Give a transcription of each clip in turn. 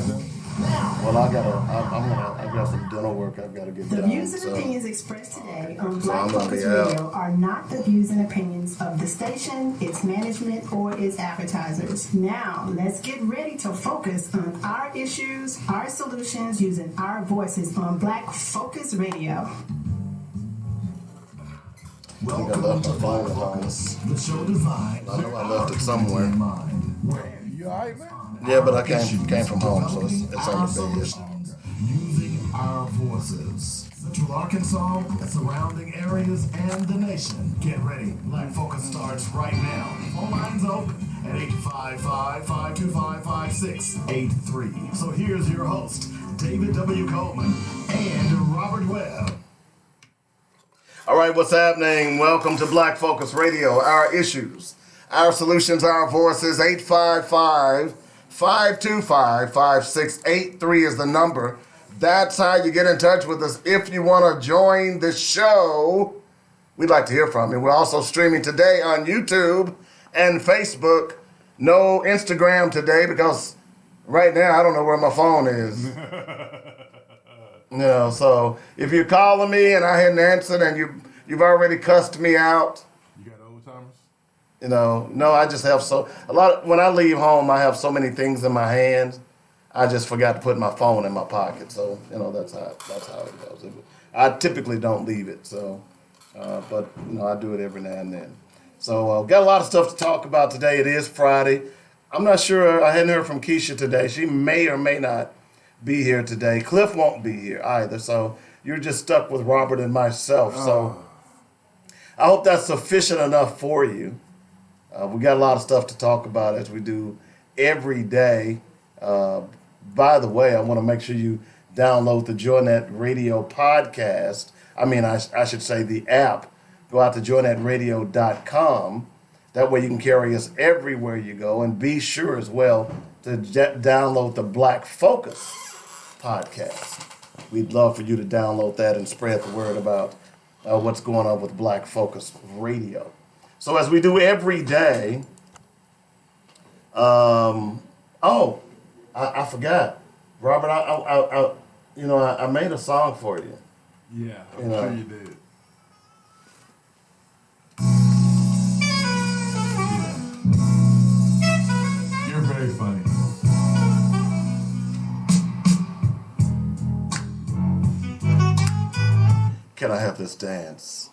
gym? Well, I've got some dental work I've got to get done. The views and opinions expressed today on Black Focus Radio are not the views and opinions of the station, its management, or its advertisers. Now, let's get ready to focus on our issues, our solutions, using our voices on Black Focus Radio. I think I left my phone at home. I know I left it somewhere. You alright, man? Yeah, but I came from home, so it's on the bed. Using our voices. Central Arkansas, the surrounding areas, and the nation. Get ready. Black Focus starts right now. Phone lines open at 855-525-5683. So here's your host, David W. Coleman and Robert Webb. All right, what's happening? Welcome to Black Focus Radio. Our issues, our solutions, our voices. 855-525-5683 is the number. That's how you get in touch with us. If you want to join the show, we'd like to hear from you. We're also streaming today on YouTube and Facebook. No Instagram today because right now I don't know where my phone is. So if you're calling me and I hadn't answered and you've already cussed me out. You got old timers? No, I just have when I leave home, I have so many things in my hands. I just forgot to put my phone in my pocket. So, that's how it goes. I typically don't leave it. So, but I do it every now and then. So, got a lot of stuff to talk about today. It is Friday. I'm not sure. I hadn't heard from Keisha today. She may or may not be here today. Cliff won't be here either. So, you're just stuck with Robert and myself. So, I hope that's sufficient enough for you. We got a lot of stuff to talk about as we do every day. By the way, I want to make sure you download the Joynet Radio podcast. I should say the app. Go out to joynetradio.com. That way you can carry us everywhere you go. And be sure as well to download the Black Focus podcast. We'd love for you to download that and spread the word about what's going on with Black Focus Radio. So as we do every day, I forgot, Robert. I made a song for you. Yeah, I'm sure you did. You're very funny. Can I have this dance?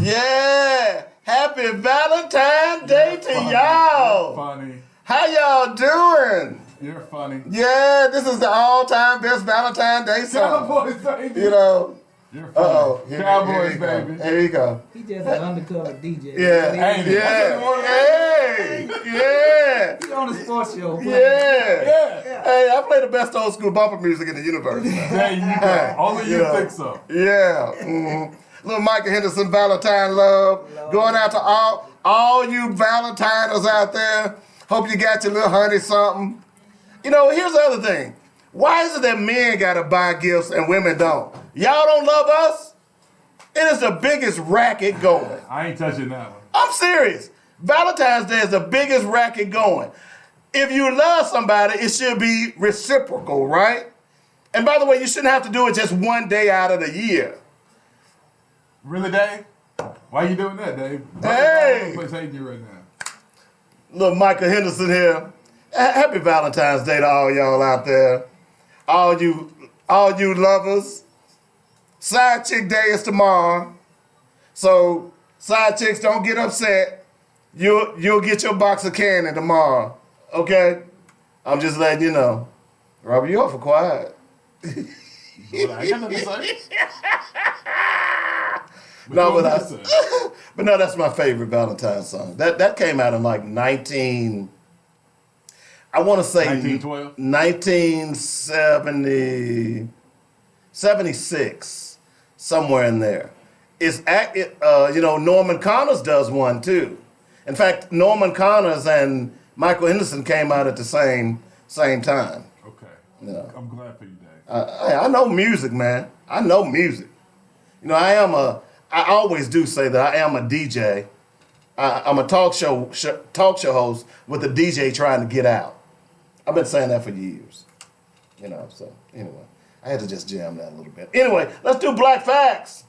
Yeah! Happy Valentine's Day to y'all! You're funny. How y'all doing? You're funny. Yeah, this is the all-time best Valentine's Day song. Cowboys, baby. You're funny. Uh-oh. Here Cowboys, you baby. Go. Here you go. He just an undercover DJ. Yeah. Ain't it? Yeah. He on a sports show. Yeah. Hey, I play the best old school bumper music in the universe. There you go. Only you think so. Yeah. Mm-hmm. Little Michael Henderson, Valentine love. Going out to all you Valentiners out there. Hope you got your little honey something. Here's the other thing. Why is it that men got to buy gifts and women don't? Y'all don't love us? It is the biggest racket going. I ain't touching that one. I'm serious. Valentine's Day is the biggest racket going. If you love somebody, it should be reciprocal, right? And by the way, you shouldn't have to do it just one day out of the year. Really, Dave? Why you doing that, Dave? Hey! What's hating you right now? Little Michael Henderson here. Happy Valentine's Day to all y'all out there. All you lovers. Side chick day is tomorrow. So side chicks, don't get upset. You'll get your box of candy tomorrow. Okay? I'm just letting you know. Robert, you awful quiet. Well, I got nothing to say. But that's my favorite Valentine's song. That came out in like 1912? 1976, somewhere in there. Norman Connors does one too. In fact, Norman Connors and Michael Henderson came out at the same time. Okay. Yeah. I'm glad for you, Dave. I know music, man. I know music. I always do say that I am a DJ. I'm a talk show host with a DJ trying to get out. I've been saying that for years. So anyway, I had to just jam that a little bit. Anyway, let's do Black Facts.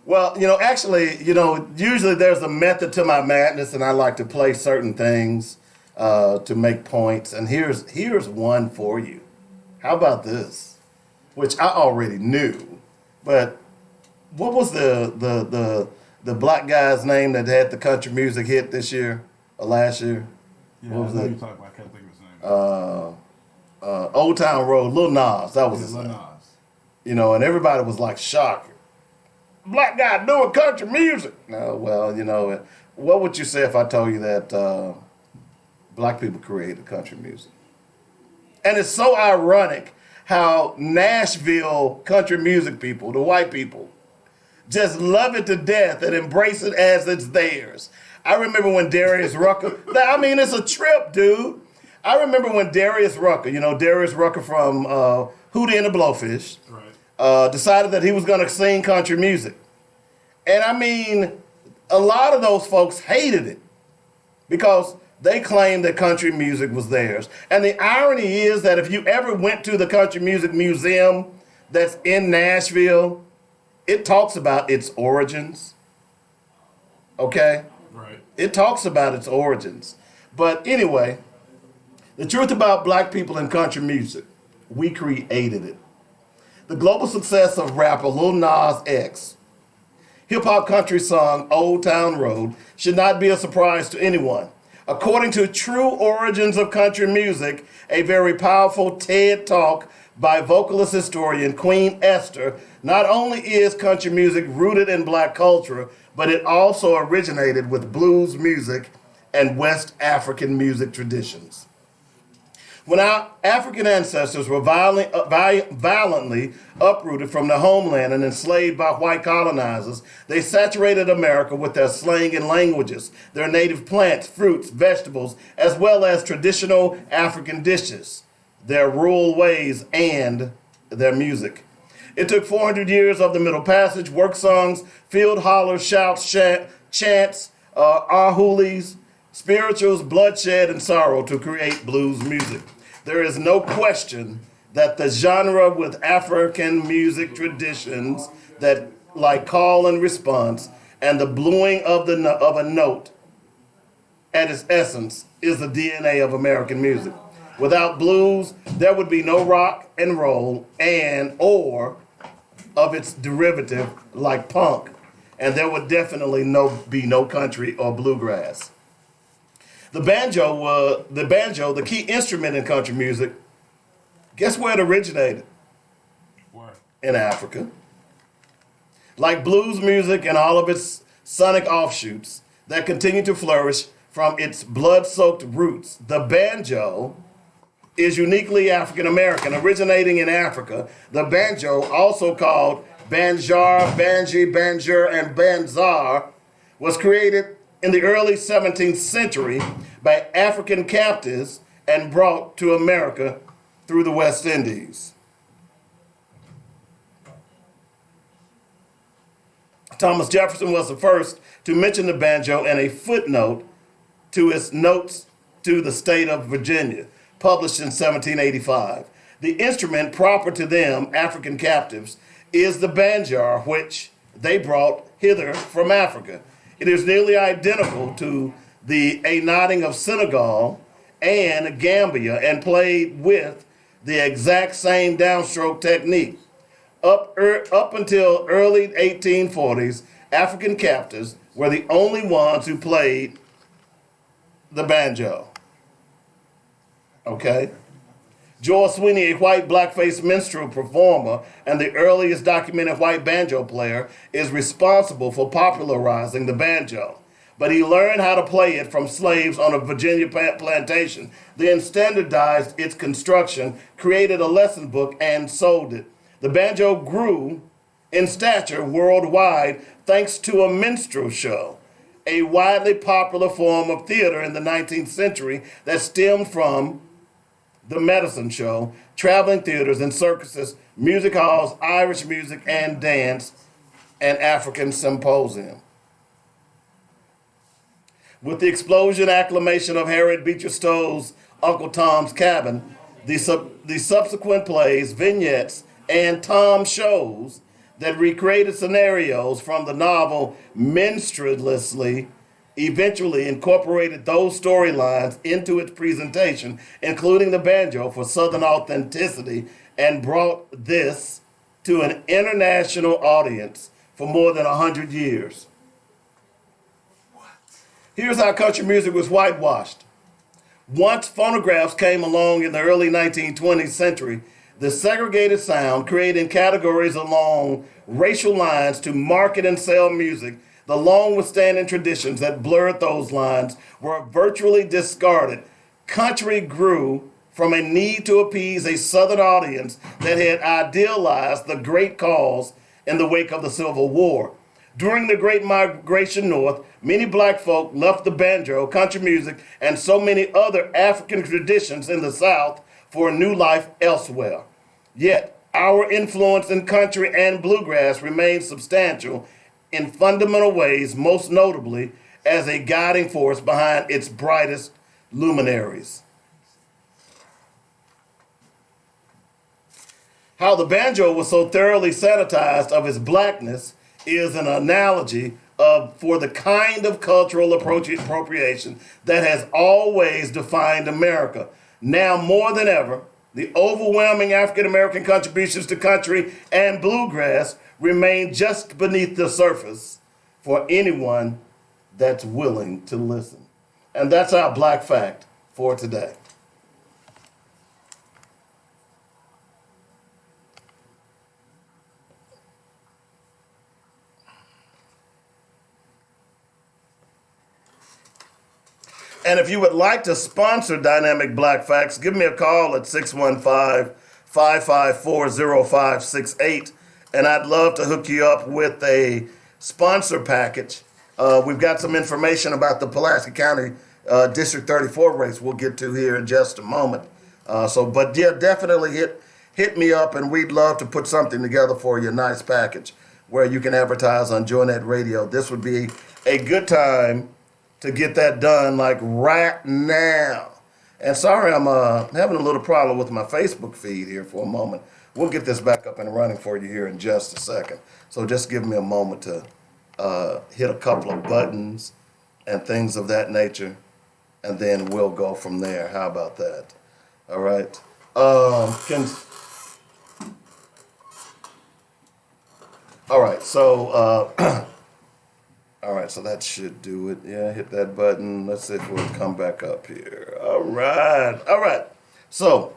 Well, actually, usually there's a method to my madness, and I like to play certain things to make points. And here's one for you. How about this? Which I already knew, but what was the black guy's name that had the country music hit this year or last year? Yeah, what was I know that? you're talking about. I can't think of his name. Old Town Road, Lil Nas. That was his Lil name. Nas. And everybody was like shocked. Black guy doing country music. No, well, what would you say if I told you that black people created country music? And it's so ironic how Nashville country music people, the white people, just love it to death and embrace it as it's theirs. I remember when Darius Rucker, it's a trip, dude. I remember when Darius Rucker, Darius Rucker from Hootie and the Blowfish, Right. decided that he was going to sing country music. And a lot of those folks hated it because they claimed that country music was theirs. And the irony is that if you ever went to the Country Music Museum that's in Nashville, it talks about its origins. Okay? Right. It talks about its origins. But anyway, the truth about black people in country music, we created it. The global success of rapper Lil Nas X, hip-hop country song Old Town Road should not be a surprise to anyone. According to True Origins of Country Music, a very powerful TED Talk by vocalist historian Queen Esther, not only is country music rooted in black culture, but it also originated with blues music and West African music traditions. When our African ancestors were violently uprooted from their homeland and enslaved by white colonizers, they saturated America with their slang and languages, their native plants, fruits, vegetables, as well as traditional African dishes, their rural ways, and their music. It took 400 years of the Middle Passage, work songs, field hollers, shouts, chants, ahoolies, spirituals, bloodshed, and sorrow to create blues music. There is no question that the genre with African music traditions that like call and response and the bluing of a note at its essence is the DNA of American music. Without blues, there would be no rock and roll or of its derivative like punk, and there would definitely be no country or bluegrass. The banjo, the key instrument in country music, guess where it originated? Where? In Africa. Like blues music and all of its sonic offshoots that continue to flourish from its blood-soaked roots, the banjo is uniquely African American. Originating in Africa, the banjo, also called banjar, banji, banjur, and banzar, was created in the early 17th century by African captives and brought to America through the West Indies. Thomas Jefferson was the first to mention the banjo in a footnote to his notes to the state of Virginia, published in 1785. The instrument proper to them, African captives, is the banjar, which they brought hither from Africa. It is nearly identical to the A Nodding of Senegal and Gambia and played with the exact same downstroke technique. Up until early 1840s, African captives were the only ones who played the banjo. Okay? George Sweeney, a white blackface minstrel performer and the earliest documented white banjo player, is responsible for popularizing the banjo. But he learned how to play it from slaves on a Virginia plantation, then standardized its construction, created a lesson book, and sold it. The banjo grew in stature worldwide thanks to a minstrel show, a widely popular form of theater in the 19th century that stemmed from the medicine show, traveling theaters and circuses, music halls, Irish music and dance, and African symposium. With the explosion acclamation of Harriet Beecher Stowe's Uncle Tom's Cabin, the subsequent plays, vignettes, and Tom shows that recreated scenarios from the novel minstrelsy eventually incorporated those storylines into its presentation, including the banjo for Southern authenticity, and brought this to an international audience for more than 100 years. Here's how country music was whitewashed. Once phonographs came along in the early 19th century, the segregated sound, creating categories along racial lines to market and sell music, the long-withstanding traditions that blurred those lines were virtually discarded. Country grew from a need to appease a Southern audience that had idealized the great cause in the wake of the Civil War. During the Great Migration North, many black folk left the banjo, country music, and so many other African traditions in the South for a new life elsewhere. Yet, our influence in country and bluegrass remains substantial in fundamental ways, most notably as a guiding force behind its brightest luminaries. How the banjo was so thoroughly sanitized of its blackness is an analogy for the kind of cultural appropriation that has always defined America. Now more than ever, the overwhelming African American contributions to country and bluegrass remain just beneath the surface for anyone that's willing to listen. And that's our Black Fact for today. And if you would like to sponsor Dynamic Black Facts, give me a call at 615-554-0568, and I'd love to hook you up with a sponsor package. We've got some information about the Pulaski County District 34 race we'll get to here in just a moment. But yeah, definitely hit me up, and we'd love to put something together for you, a nice package where you can advertise on Joynet Radio. This would be a good time to get that done, like right now. And sorry, I'm having a little problem with my Facebook feed here for a moment. We'll get this back up and running for you here in just a second. So just give me a moment to hit a couple of buttons and things of that nature, and then we'll go from there. How about that? All right. All right, so all right, so that should do it. Yeah, hit that button. Let's see if we'll come back up here. All right. So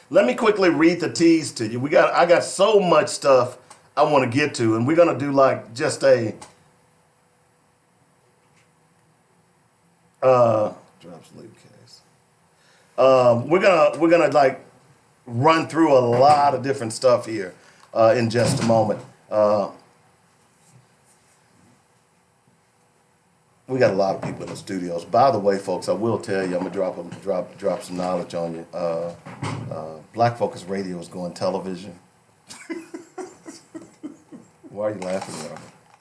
let me quickly read the tease to you. I got so much stuff I want to get to, and we're gonna do like just a drops leave case. We're gonna like run through a lot of different stuff here in just a moment. We got a lot of people in the studios. By the way, folks, I will tell you, I'm gonna drop some knowledge on you. Black Focus Radio is going television. Why are you laughing, Robert?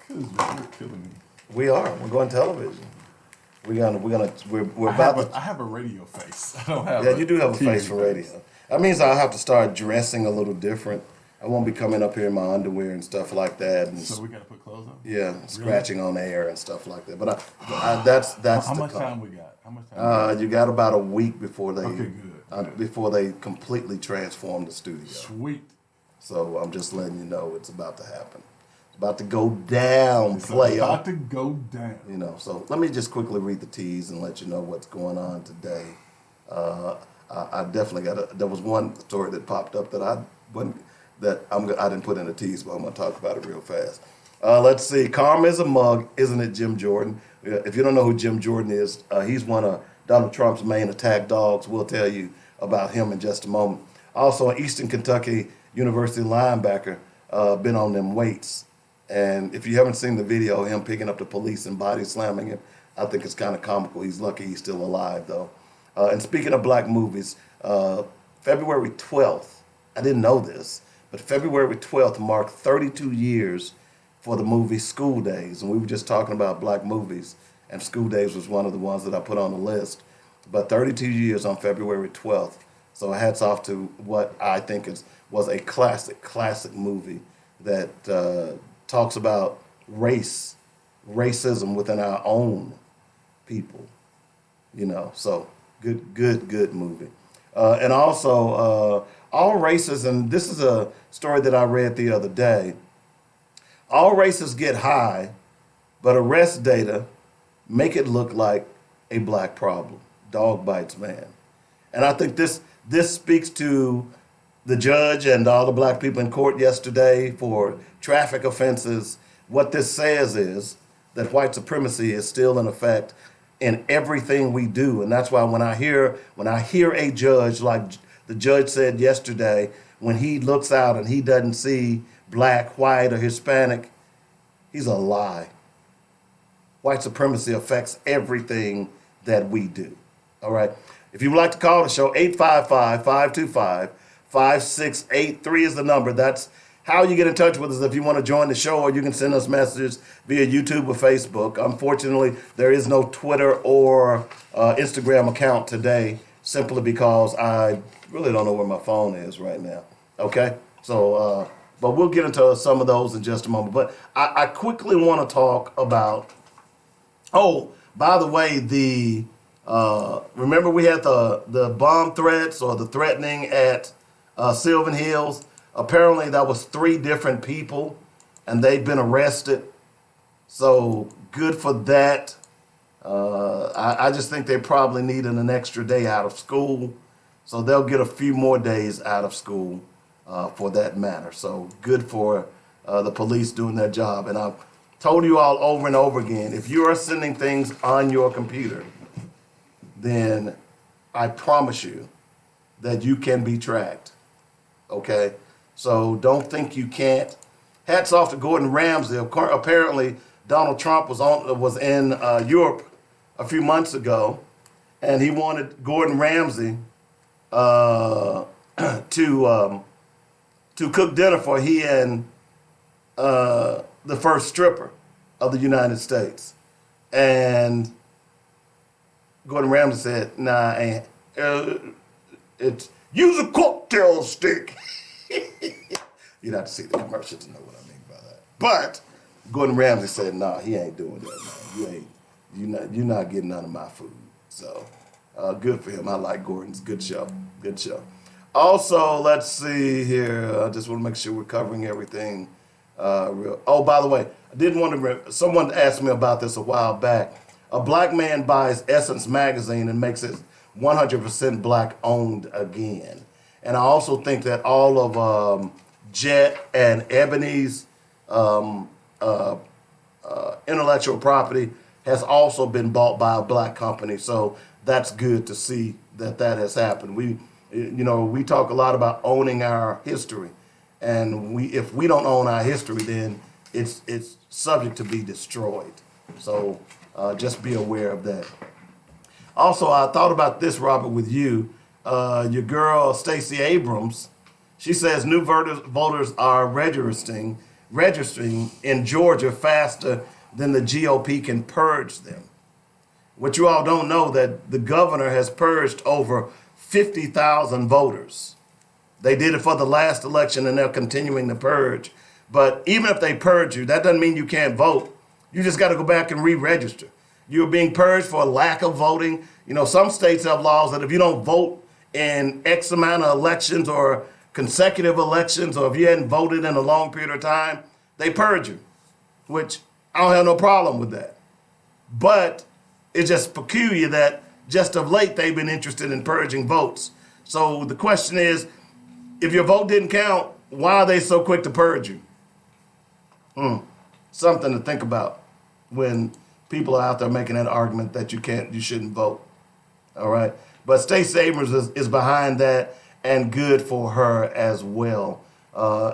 Because you're killing me. We are. We're going television. We're about to. I have a radio face. I don't have. Yeah, you do have a TV face for radio. That means I'll have to start dressing a little different. I won't be coming up here in my underwear and stuff like that. And So we gotta put clothes on. yeah, scratching on air and stuff like that. But that's How the much con- time we got? How much time? You got about a week before they Okay, good. before they completely transform the studio. Sweet. So I'm just letting you know it's about to happen. It's about to go down, It's player. about to go down. You know, so let me just quickly read the tease and let you know what's going on today. I definitely there was one story that popped up that I didn't put in the tease, but I'm going to talk about it real fast. Let's see. Karma is a mug, isn't it, Jim Jordan? If you don't know who Jim Jordan is, he's one of Donald Trump's main attack dogs. We'll tell you about him in just a moment. Also, an Eastern Kentucky University linebacker, been on them weights. And if you haven't seen the video of him picking up the police and body slamming him, I think it's kind of comical. He's lucky he's still alive, though. And speaking of black movies, February 12th, I didn't know this, but February 12th marked 32 years for the movie School Daze. And we were just talking about black movies, and School Daze was one of the ones that I put on the list. But 32 years on February 12th. So hats off to what I think was a classic movie that talks about racism within our own people. So good movie. And also, all races, and this is a story that I read the other day, all races get high, but arrest data make it look like a black problem. Dog bites man. And I think this speaks to the judge and all the black people in court yesterday for traffic offenses. What this says is that white supremacy is still in effect in everything we do. And that's why when I hear a judge, like the judge said yesterday, when he looks out and he doesn't see black, white, or Hispanic, he's a lie. White supremacy affects everything that we do. All right. If you would like to call the show, 855-525-5683 is the number. That's how you get in touch with us if you want to join the show, or you can send us messages via YouTube or Facebook. Unfortunately, there is no Twitter or Instagram account today, simply because I really don't know where my phone is right now. Okay? So, but we'll get into some of those in just a moment. But I quickly want to talk about, by the way, remember we had the bomb threats or the threatening at Sylvan Hills? Apparently that was 3 different people, and they've been arrested. So good for that. I just think they probably needed an extra day out of school. So they'll get a few more days out of school for that matter. So good for the police doing their job. And I've told you all over and over again, if you are sending things on your computer, then I promise you that you can be tracked. Okay? So don't think you can't. Hats off to Gordon Ramsay. Apparently, Donald Trump was in Europe a few months ago, and he wanted Gordon Ramsay to cook dinner for he and the first stripper of the United States. And Gordon Ramsay said, "Nah, it's use a cocktail stick." You'd have to see the commercial to know what I mean by that. But Gordon Ramsay said, "Nah, he ain't doing that, man. You're not getting none of my food." So good for him. I like Gordon's. Good show. Also, let's see here. I just want to make sure we're covering everything. By the way, I didn't want to. Someone asked me about this a while back. A black man buys Essence magazine and makes it 100% black owned again. And I also think that all of Jet and Ebony's intellectual property has also been bought by a black company. So that's good to see that has happened. We talk a lot about owning our history, and if we don't own our history, then it's subject to be destroyed. So just be aware of that. Also, I thought about this, Robert, with you. Your girl, Stacey Abrams, she says new voters are registering in Georgia faster than the GOP can purge them. What you all don't know, that the governor has purged over 50,000 voters. They did it for the last election, and they're continuing to purge. But even if they purge you, that doesn't mean you can't vote. You just got to go back and re-register. You're being purged for a lack of voting. Some states have laws that if you don't vote in X amount of elections or consecutive elections, or if you hadn't voted in a long period of time, they purge you, which I don't have no problem with that. But it's just peculiar that just of late they've been interested in purging votes. So the question is, if your vote didn't count, why are they so quick to purge you? Something to think about when people are out there making that argument that you shouldn't vote. All right. But Stacey Abrams is behind that, and good for her as well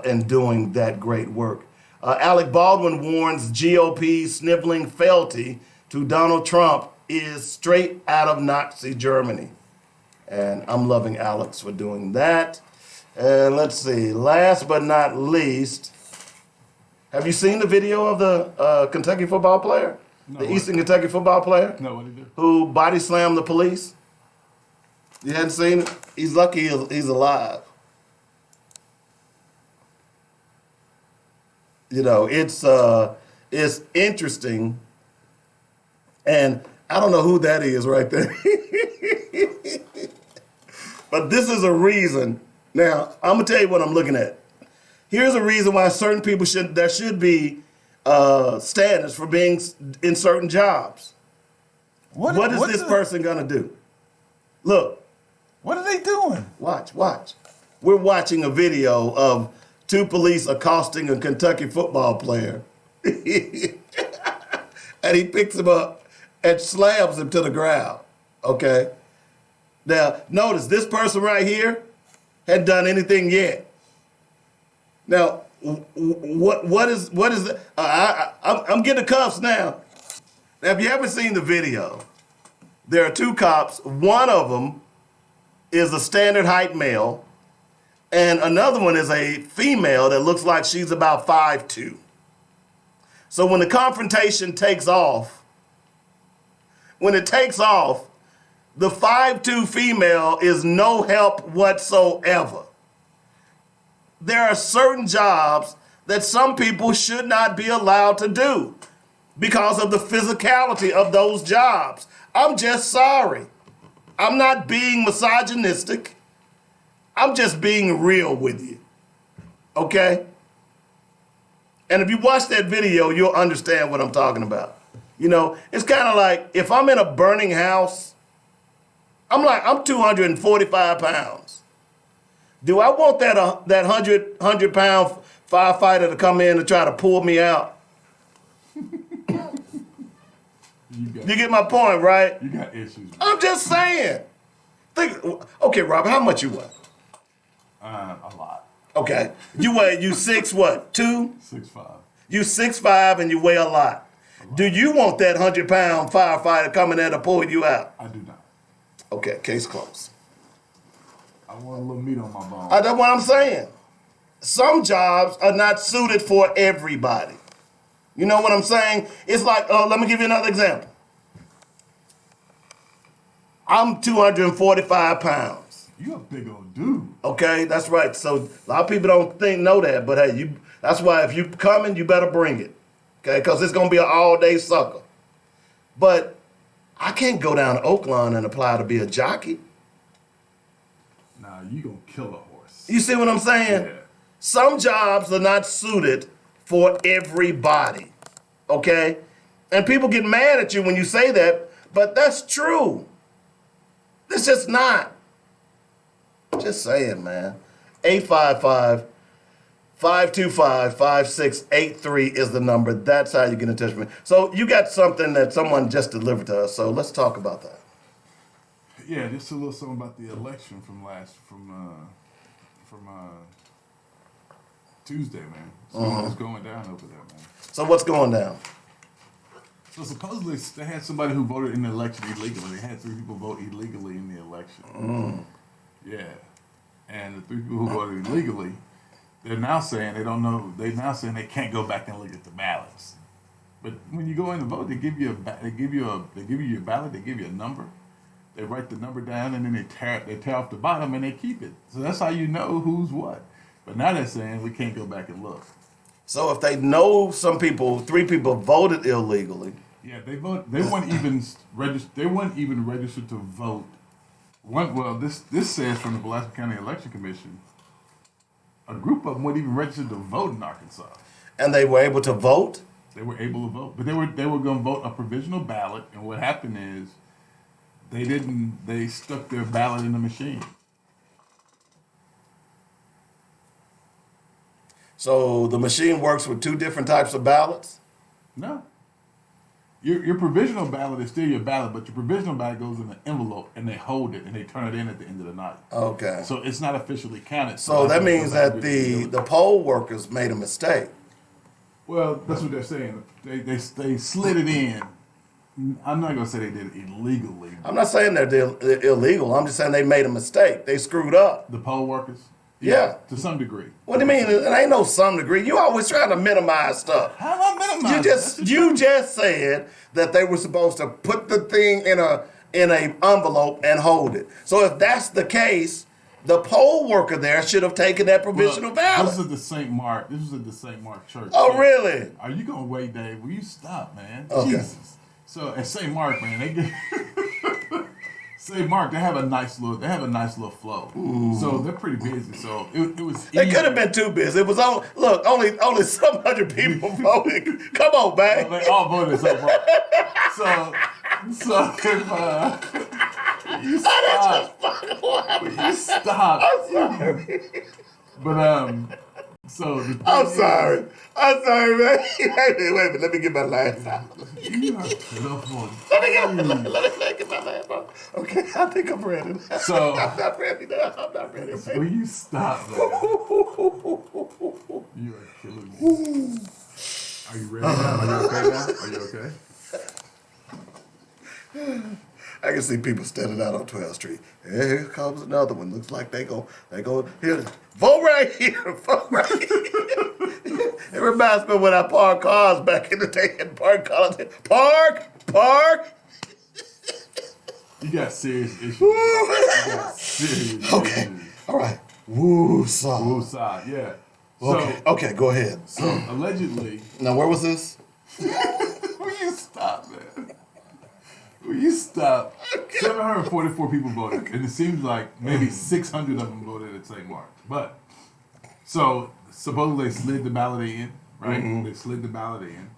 in doing that great work. Alec Baldwin warns GOP sniveling fealty to Donald Trump is straight out of Nazi Germany. And I'm loving Alex for doing that. And let's see, last but not least, have you seen the video of the Kentucky football player? No, the Eastern Kentucky football player? No, what did he do? Who body slammed the police? You hadn't seen it? He's lucky he's alive. You know, it's interesting. And I don't know who that is right there. But this is a reason. Now, I'm going to tell you what I'm looking at. Here's a reason why certain people there should be standards for being in certain jobs. What is this person going to do? Look. What are they doing? Watch. We're watching a video of two police accosting a Kentucky football player. And he picks him up and slams him to the ground. Okay? Now, notice this person right here hadn't done anything yet. Now, what is that? I'm getting the cuffs now. Now, if you haven't seen the video, there are two cops. One of them is a standard height male, and another one is a female that looks like she's about 5'2". So when the confrontation takes off, the 5'2" female is no help whatsoever. There are certain jobs that some people should not be allowed to do because of the physicality of those jobs. I'm just sorry. I'm not being misogynistic. I'm just being real with you. Okay? And if you watch that video, you'll understand what I'm talking about. You know, it's kind of like if I'm in a burning house, I'm 245 pounds. Do I want that 100-pound firefighter to come in and try to pull me out? You get my point, right? You got issues. I'm just saying. Okay, Robert, how much you weigh? A lot. Okay. You 6'2"? 6'5". You 6'5" and you weigh a lot. Do you want that 100-pound firefighter coming in to pull you out? I do not. Okay, case closed. I want a little meat on my bone. That's what I'm saying. Some jobs are not suited for everybody. You know what I'm saying? It's like, let me give you another example. I'm 245 pounds. You a big old dude. Okay, that's right. So a lot of people don't know that, but hey, that's why if you coming, you better bring it. Okay, because it's gonna be an all-day sucker. But I can't go down to Oaklawn and apply to be a jockey. Nah, you gonna kill a horse. You see what I'm saying? Yeah. Some jobs are not suited for everybody. Okay? And people get mad at you when you say that, but that's true. It's just not. Just saying, man. 855-525-5683 is the number. That's how you get in touch with me. So you got something that someone just delivered to us. So let's talk about that. Yeah, just a little something about the election from Tuesday, man. So what's going down over there, man? So what's going down? So supposedly they had somebody who voted in the election illegally. They had 3 people vote illegally in the election. Yeah. And the 3 people who voted illegally, they're now saying they don't know. They're now saying they can't go back and look at the ballots. But when you go in to vote, they give you your ballot. They give you a number. They write the number down and then they tear off the bottom and they keep it. So that's how you know who's what. But now they're saying we can't go back and look. So if they know 3 people voted illegally. Yeah, they weren't even registered. They weren't even registered to vote. This says from the Pulaski County Election Commission, a group of them weren't even registered to vote in Arkansas. And they were able to vote? They were able to vote, but they were going to vote a provisional ballot. And what happened is they stuck their ballot in the machine. So the machine works with 2 different types of ballots? No. Your provisional ballot is still your ballot, but your provisional ballot goes in an envelope and they hold it and they turn it in at the end of the night. Okay. So it's not officially counted. So that means that the poll workers made a mistake. Well, that's what they're saying. They slid it in. I'm not gonna say they did it illegally. I'm not saying they're illegal. I'm just saying they made a mistake. They screwed up. The poll workers. Yeah. To some degree. What do you mean? It ain't no some degree. You always trying to minimize stuff. How am I minimizing? You just said that they were supposed to put the thing in a envelope and hold it. So if that's the case, the poll worker there should have taken that provisional ballot. This was at the St. Mark. This was at the St. Mark Church. Oh, really? Are you gonna wait, Dave? Will you stop, man? Okay. Jesus. So at St. Mark, man, they get St. Mark. They have a nice little flow. So they're pretty busy. So it was. They could have been too busy. It was only some hundred people voted. Come on, man. They all voted so far. So if you stop, I'm sorry. But so I'm sorry, man. Wait a minute. Let me get my last out. You are pitiful. Let me get my last out. Okay, I think I'm ready. So I'm not ready now. I'm not ready. will you stop, man? You are killing me. Are you ready now? Are you okay now? Are you okay? I can see people standing out on 12th Street. Here comes another one. Looks like they go here. Vote right here. Vote right here. It reminds me of when I parked cars back in the day and park cars. Park. You got serious issues. You got serious Okay. issues. All right. Woo side. Both sides, yeah. So, Okay, go ahead. So allegedly, Now, where was this? will you stop, man? Will you stop? 744 people voted, and it seems like maybe 600 of them voted at St. Mark. But so supposedly they slid the ballot in, right? Mm-hmm. They slid the ballot in,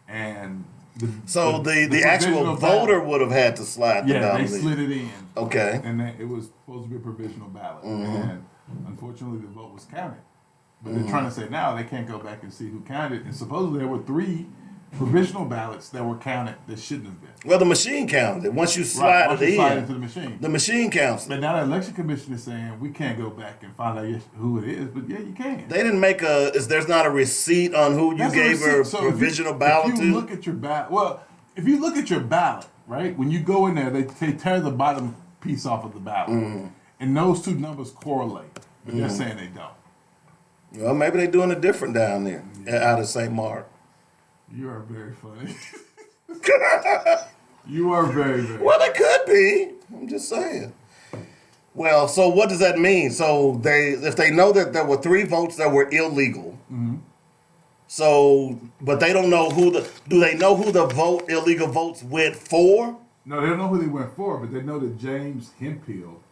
and the actual provisional voter ballot- would have had to slide the yeah, ballot they in. slid it in. Okay. And it was supposed to be a provisional ballot, and unfortunately the vote was counted. But they're trying to say now they can't go back and see who counted, and supposedly there were 3 provisional ballots that were counted that shouldn't have been. Well, the machine counted it. Once you slide Once it you slide in, into the machine. the machine counts it. But now the election commission is saying we can't go back and find out who it is, but yeah, you can. They didn't make there's not a receipt on who you That's a gave her receipt. So provisional ballot if you to? look at your ballot, well, if you look at your ballot, right, when you go in there, they tear the bottom piece off of the ballot, and those 2 numbers correlate, but they're saying they don't. Well, maybe they're doing it different down there out of St. Mark. You are very funny. You are very, very. Well, it could be. I'm just saying. Well, so what does that mean? So if they know that there were 3 votes that were illegal, so but they don't know do they know who the illegal votes went for? No, they don't know who they went for, but they know that James Hemphill.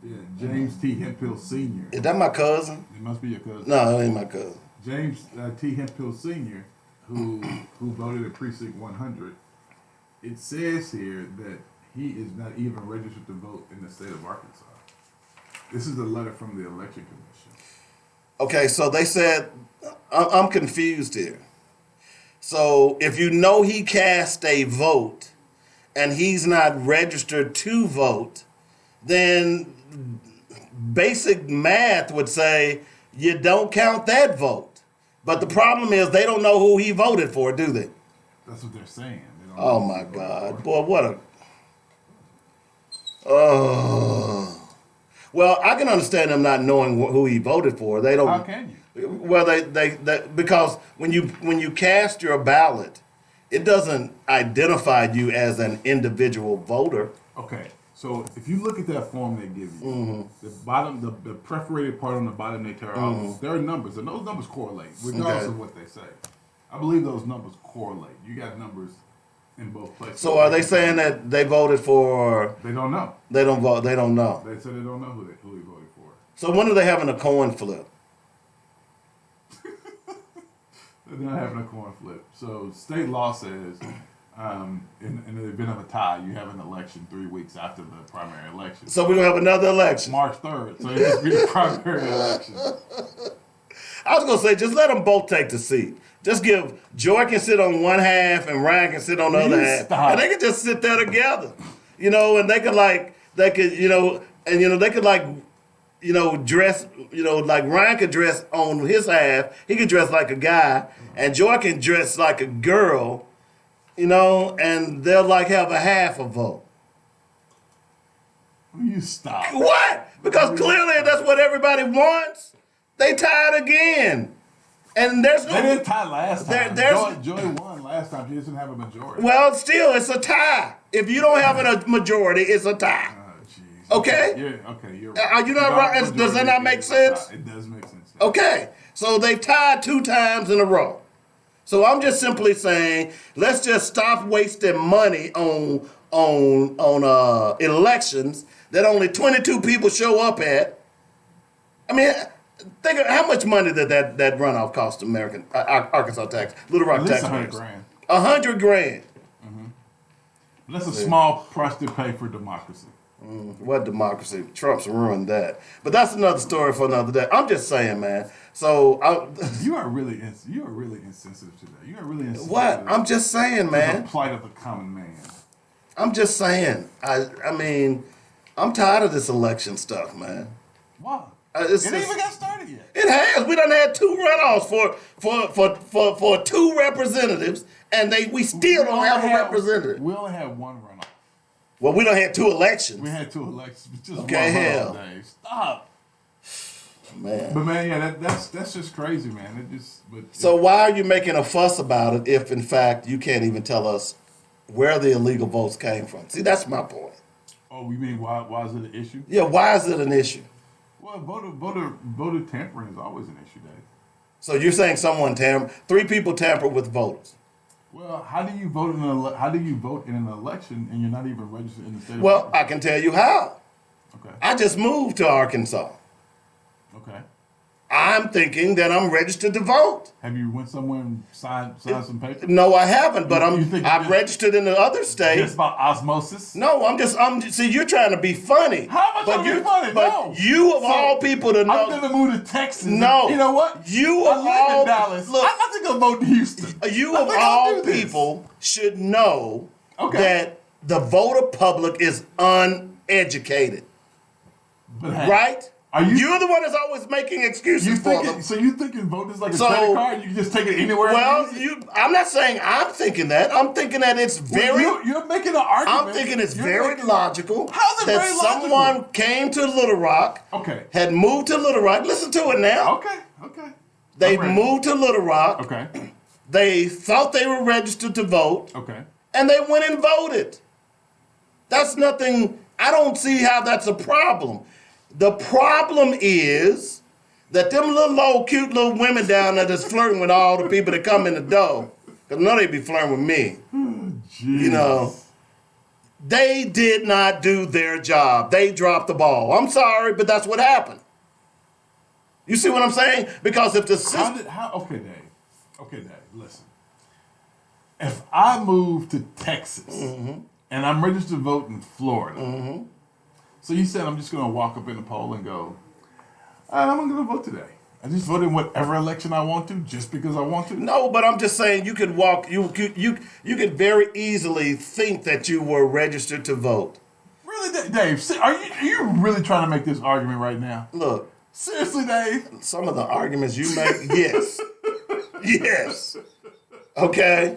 Yeah, James T. Hemphill Sr. Is that my cousin? It must be your cousin. No, it ain't my cousin. James T. Hemphill Sr., who voted at Precinct 100, it says here that he is not even registered to vote in the state of Arkansas. This is a letter from the Election Commission. Okay, so they said, I'm confused here. So if you know he cast a vote and he's not registered to vote, then basic math would say you don't count that vote. But the problem is they don't know who he voted for, do they? That's what they're saying. They don't Oh know who my he voted God. for. Boy, what a... Oh. Well, I can understand them not knowing who he voted for. They don't... How can you? Well, they because when you cast your ballot, it doesn't identify you as an individual voter. Okay, so if you look at that form they give you, the bottom, the perforated part on the bottom they tear off, there are numbers, and those numbers correlate regardless Okay. of what they say. I believe those numbers correlate. You got numbers in both places. So are they saying that they voted for? They don't know. They don't vote. They don't know. They said they don't know who he voted for. So when are they having a coin flip? They're not having a coin flip. So state law says, in the event of a tie, you have an election 3 weeks after the primary election. So we're gonna have another election. March 3rd. So it has to be the primary election. I was gonna say just let them both take the seat. Just give Joy can sit on one half and Ryan can sit on the other half, Stop. and they can just sit there together, and they could dress, like Ryan could dress on his half. He could dress like a guy, and Joy can dress like a girl, and they'll like have a half a vote. You stop. What? Because clearly that's what everybody wants. They tied again. And there's no... They didn't tie last time. There's, Joy won last time. She doesn't have a majority. well, still, it's a tie. If you don't have a majority, it's a tie. Oh, jeez. Okay? You're right. Are you not right? Does that not make sense? It does make sense. Okay. So they've tied 2 times in a row. So I'm just simply saying, let's just stop wasting money on elections that only 22 people show up at. I mean... Think of how much money did that runoff cost Arkansas tax, Little Rock tax. $100 grand. $100 grand. Mm-hmm. That's a small price to pay for democracy. What democracy? Trump's ruined that. But that's another story for another day. I'm just saying, man. So you are really insensitive today. You are really insensitive. What? I'm just saying, man. The plight of the common man. I'm just saying. I mean, I'm tired of this election stuff, man. Why? It ain't even got started yet. It has. We done had 2 runoffs for 2 representatives, and we still don't have a representative. We only had 1 runoff. Well, we done had 2 elections. We had 2 elections, but just Okay, one hell. runoff. Dave. Stop. Man. But man, yeah, that's just crazy, man. So why are you making a fuss about it if, in fact, you can't even tell us where the illegal votes came from? See, that's my point. Oh, you mean why is it an issue? Yeah, why is it an issue? Well, voter tampering is always an issue, Dave. So you're saying 3 people tampered with voters? Well, how do you vote in an election and you're not even registered in the state? Well, I can tell you how. Okay. I just moved to Arkansas. Okay. I'm thinking that I'm registered to vote. Have you went somewhere and signed some paper? No, I haven't, but I'm just registered in the other state. Just about osmosis? No, see, you're trying to be funny. How am I trying to be funny? But No. you of all people to know. I'm going to move to Texas. No. You know what? You I of live all in Dallas. look, I think I'll vote in Houston. You I of think I'll all do this. people should know Okay. that the voter public is uneducated. But hey, Right? you're You're the one that's always making excuses for them. So you thinking vote is like a credit card? You can just take it anywhere? Well, and use it? I'm not saying I'm thinking that. I'm thinking that it's very... You're making an argument. I'm thinking it's very logical How's it that very logical? someone came to Little Rock, Okay. had moved to Little Rock. Listen to it now. Okay. They I'm ready. moved to Little Rock. Okay. They thought they were registered to vote. Okay. And they went and voted. That's nothing... I don't see how that's a problem. The problem is that them little old cute little women down there that's flirting with all the people that come in the door, because I know they be flirting with me. Jeez. They did not do their job. They dropped the ball. I'm sorry, but that's what happened. You see what I'm saying? Because if the system... Okay, Dave, listen. If I move to Texas and I'm registered to vote in Florida, so you said I'm just going to walk up in the poll and go, I'm going to vote today. I just vote in whatever election I want to, just because I want to. No, but I'm just saying you could walk. You could very easily think that you were registered to vote. Really, Dave? Are you really trying to make this argument right now? Look, Seriously, Dave? some of the arguments you make, yes, yes, okay.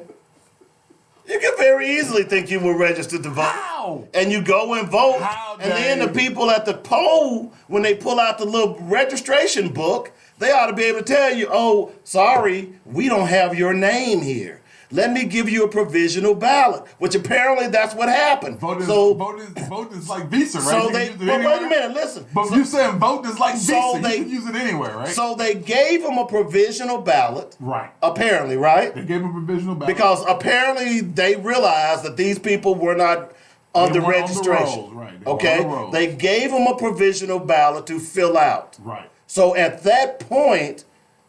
You could very easily think you were registered to vote. How? And you go and vote. How, and then the Dave? people at the poll, when they pull out the little registration book, they ought to be able to tell you, oh, sorry, we don't have your name here. Let me give you a provisional ballot, which apparently that's what happened. Vote is like Visa, right? So You they, can use it but wait a anywhere? minute, listen. But you saying vote is like Visa. so You they- can use it anywhere, right? So they gave them a provisional ballot. Right. Apparently, right? They gave him a provisional ballot. Because apparently they realized that these people were not under weren't on the registration. rolls, right. They weren't on the rolls. They gave them a provisional ballot to fill out. Right. So at that point,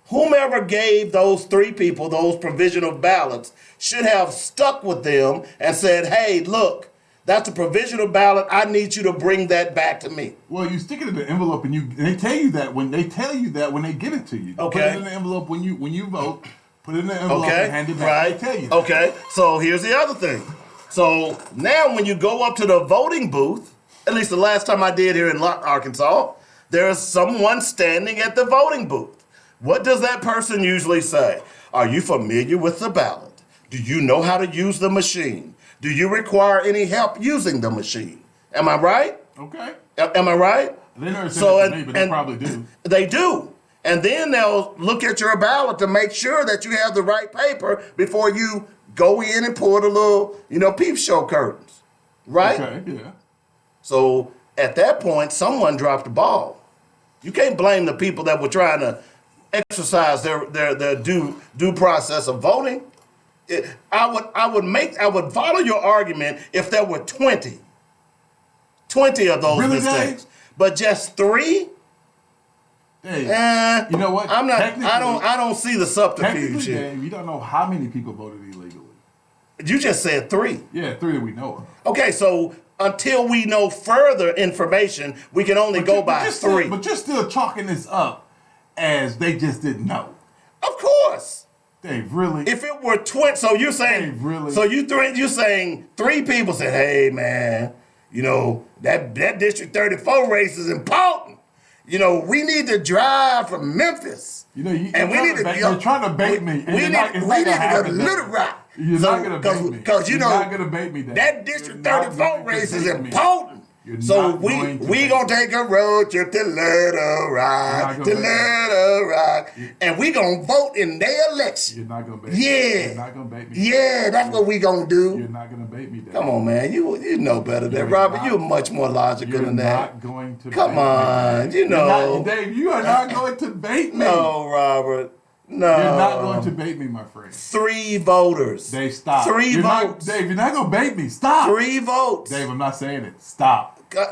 whomever gave those 3 people those provisional ballots should have stuck with them and said, hey, look, that's a provisional ballot. I need you to bring that back to me. Well, you stick it in the envelope, and they tell you that when they get it to you. They Okay. Put it in the envelope when you vote. Put it in the envelope Okay, and hand it back. right. They tell you. Okay, so here's the other thing. So now when you go up to the voting booth, at least the last time I did here in Arkansas, There's someone standing at the voting booth. What does that person usually say? Are you familiar with the ballot? Do you know how to use the machine? Do you require any help using the machine? Am I right? Okay. Am I right? They never said that to me, but they probably do. They do. And then they'll look at your ballot to make sure that you have the right paper before you go in and pull the little, peep show curtains. Right? Okay, yeah. So at that point, someone dropped the ball. You can't blame the people that were trying to exercise their due process of voting. I would follow your argument if there were 20 of those Really, mistakes, but just 3. Dave, you know what? I don't see the subterfuge Technically, here. Dave, you don't know how many people voted illegally. You just said 3. Yeah, 3 that we know of. Okay, so until we know further information, we can only go by 3. But you're still chalking this up as they just didn't know. Of course. Dave, really? If it were 20, so you're saying, Dave, really? So you're saying 3 people said, hey man, that District 34 race is important. We need to drive from Memphis. You're trying to bait me. We need to go to Little Rock. You're not going to bait me. Because you're not going to bait me. That District 34 race is important. So we gonna take a road trip to Little Rock, and we gonna vote in their election. You're not gonna bait me. Yeah, you're not gonna bait me. Yeah, that's what we gonna do. You're not gonna bait me. Dave. Come on, man, you know better than Robert. You're much more logical than that. You're not going to. Come on, Dave. You are not going to bait me. No, Robert. No. You're not going to bait me, my friend. 3 voters. Dave, stop. 3 votes. Dave, you're not gonna bait me. Stop. 3 votes. Dave, I'm not saying it. Stop. 3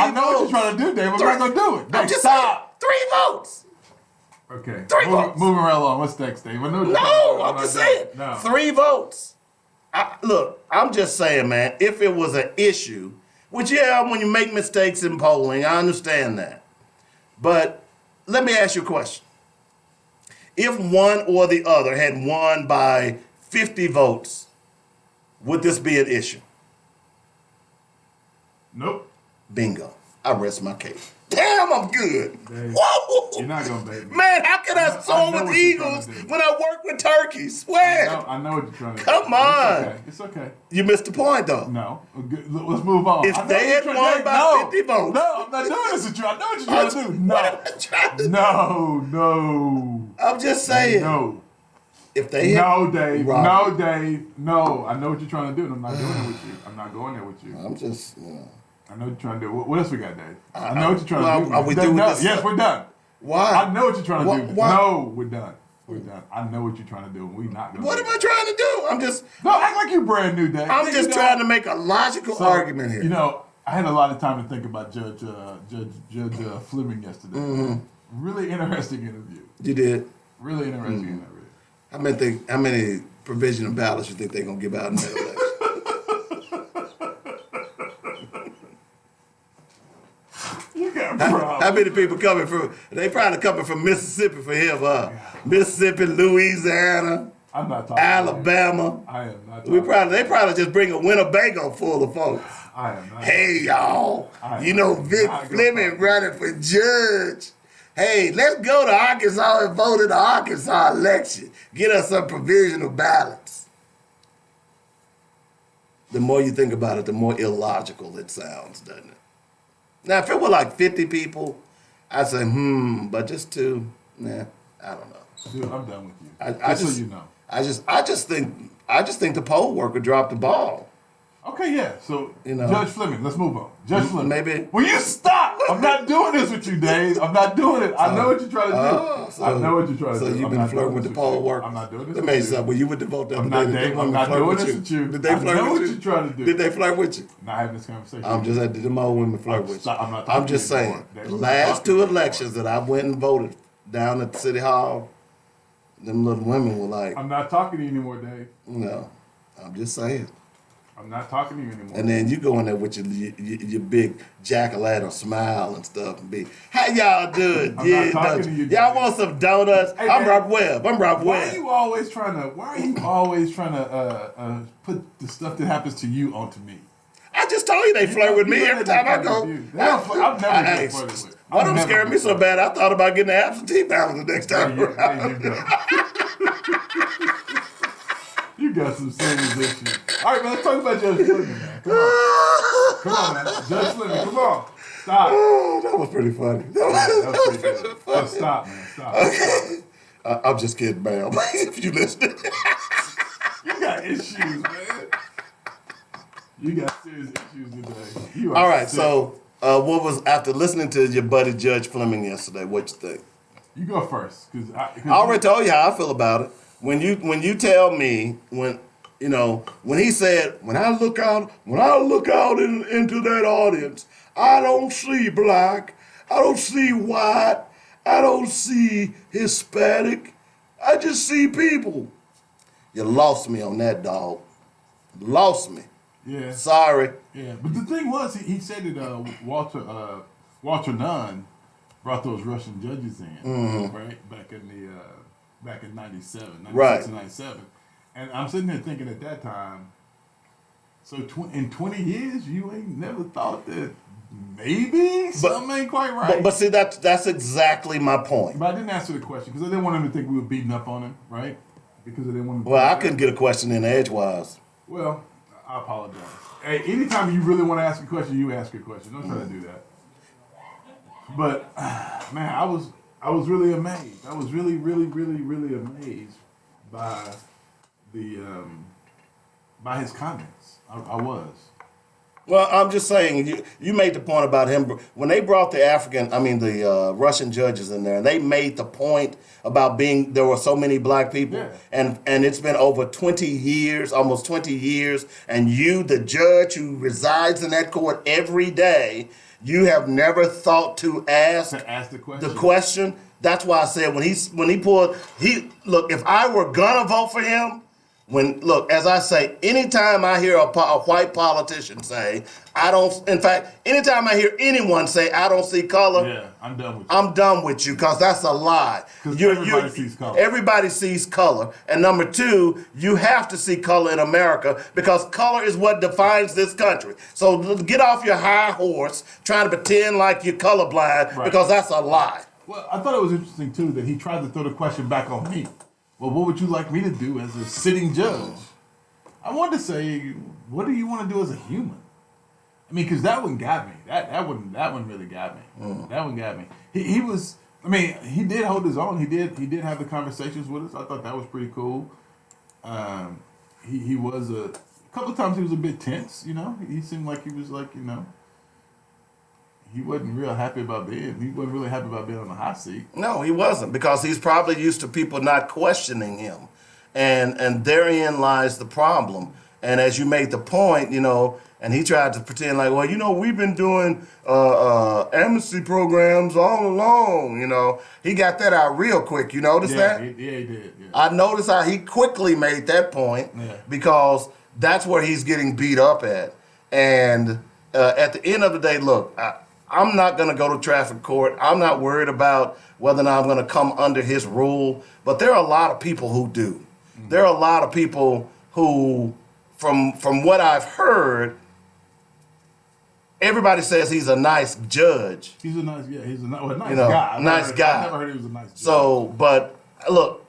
I know votes. what you're trying to do, Dave. I'm not gonna do it. Dave, I'm just stop. saying 3 votes. Okay. 3 votes. Moving right along. What's next, Dave? I'm just saying. No. 3 votes. Look, I'm just saying, man, if it was an issue, which, when you make mistakes in polling, I understand that. But let me ask you a question. If one or the other had won by 50 votes, would this be an issue? Nope. Bingo. I rest my case. Damn, I'm good. Dave, whoa! you're not gonna bait me. Man, how can I soar know with what you're eagles trying to do. when I work with turkeys? Swear. I know what you're trying to do. Come on. It's okay. You missed the point, though. No. Let's move on. If they had won by 50 votes. No, I'm not doing this with you. I know what you're trying to do. No. What am I trying to do? No. I'm just saying. No. If they had, No, Dave. Robert. No, Dave. No. I know what you're trying to do, and I'm not doing it with you. I'm not going there with you. I'm just, I know what you're trying to do. What else we got, Dave? I know what you're trying to do. Are we through with this? Yes, we're done. Why? I know what you're trying to do. Why? No, we're done. We're done. I know what you're trying to do, and we're not going to What am I trying to do? I'm just, Don't act like you're brand new, Dave. I'm just trying to make a logical argument here. I had a lot of time to think about Judge Fleming yesterday. Mm-hmm. Really interesting interview. You did. Really interesting Mm-hmm. interview. How many provisional ballots you think they're going to give out in that election? How many people coming from? They probably coming from Mississippi for him, Mississippi, Louisiana, I'm not talking. Alabama. I am not talking. They probably just bring a Winnebago full of folks. I am not. Hey y'all, Vic Fleming running for judge. Hey, let's go to Arkansas and vote in the Arkansas election. Get us some provisional ballots. The more you think about it, the more illogical it sounds, doesn't it? Now, if it were like 50 people, I'd say, but just 2, I don't know. Dude, I'm done with you. Just so you know. I just think the poll worker dropped the ball. Okay, yeah. So, Judge Fleming, let's move on. Judge Fleming. Maybe. Will you stop? I'm not doing this with you, Dave. I'm not doing it. I know what you're trying to do. I know what you're trying to do. So you've been flirting with the poll worker. I'm not doing this with you. Something. When you went to vote the other day, I'm not doing this with you. Did they flirt with you? I know what you're trying to do. Did they flirt with you? Not having this conversation. I'm just did them all women flirt with you? I'm just saying. The last 2 elections that I went and voted down at the city hall, them little women were like, I'm not talking to you anymore, Dave. No, I'm just saying. I'm not talking to you anymore. And then you go in there with your big jack-o'-lantern smile and stuff and be, how y'all doing? I'm not talking to you. Y'all want some donuts? Hey, I'm man, Rob Webb. Why are you always trying to put the stuff that happens to you onto me? I just told you they flirt with me every time I go. I've never been flirted with. Well, them scared me so bad, I thought about getting an absentee ballot the next time around. You got some serious issues. All right, man, let's talk about Judge Fleming, man. Come on, man. Judge Fleming, come on. Stop. Oh, that was pretty funny. That was pretty good. Oh, stop, man. Stop. Okay. I'm just kidding, ma'am. If you listen. You got issues, man. You got serious issues today. You are All right, sick. so what was, after listening to your buddy Judge Fleming yesterday, what you think? You go first, because I already told you how I feel about it. When you tell me, when he said, when I look out into that audience, I don't see black, I don't see white, I don't see Hispanic, I just see people. You lost me on that, dog. Lost me. Yeah. Sorry. Yeah, but the thing was, he said that Walter Nunn brought those Russian judges in, right, back in 97, 96 Right. and 97. And I'm sitting there thinking at that time, so in 20 years, you ain't never thought that maybe something ain't quite right. But see, that's exactly my point. But I didn't answer the question because I didn't want him to think we were beating up on him, right? Because I didn't want him to Well, I couldn't get a question in edgewise. Well, I apologize. Hey, anytime you really want to ask a question, you ask a question. Don't try to do that. But man, I was really amazed. I was really amazed by by his comments. I was. Well, I'm just saying, you made the point about him. When they brought the Russian judges in there, and they made the point about there were so many black people, Yeah. and it's been over 20 years, almost 20 years, and you, the judge who resides in that court every day, you have never thought to ask the question. That's why I said when he look, if I were gonna vote for him, as I say, anytime I hear a white politician say, anytime I hear anyone say, I don't see color, Yeah, I'm done with you. I'm done with you, because that's a lie. 'Cause everybody sees color. Everybody sees color. And number two, you have to see color in America, because color is what defines this country. So get off your high horse trying to pretend like you're colorblind, Right. because that's a lie. Well, I thought it was interesting, too, that he tried to throw the question back on me. Well, what would you like me to do as a sitting judge? I wanted to say, what do you want to do as a human? I mean, because that one got me. That one really got me. That one got me. He did hold his own. He did have the conversations with us. I thought that was pretty cool. He was a couple of times he was a bit tense. He seemed like he was like he wasn't really happy about being on the hot seat. No, he wasn't, because he's probably used to people not questioning him. And therein lies the problem. And as you made the point, and he tried to pretend like, well, we've been doing amnesty programs all along, He got that out real quick. You notice that? He did. Yeah. I noticed how he quickly made that point, because that's where he's getting beat up at. And at the end of the day, look, I'm not going to go to traffic court. I'm not worried about whether or not I'm going to come under his rule. But there are a lot of people who do. Mm-hmm. There are a lot of people who, from what I've heard, everybody says he's a nice judge. He's a nice guy. Nice guy. I never heard he was a nice judge. So, but look,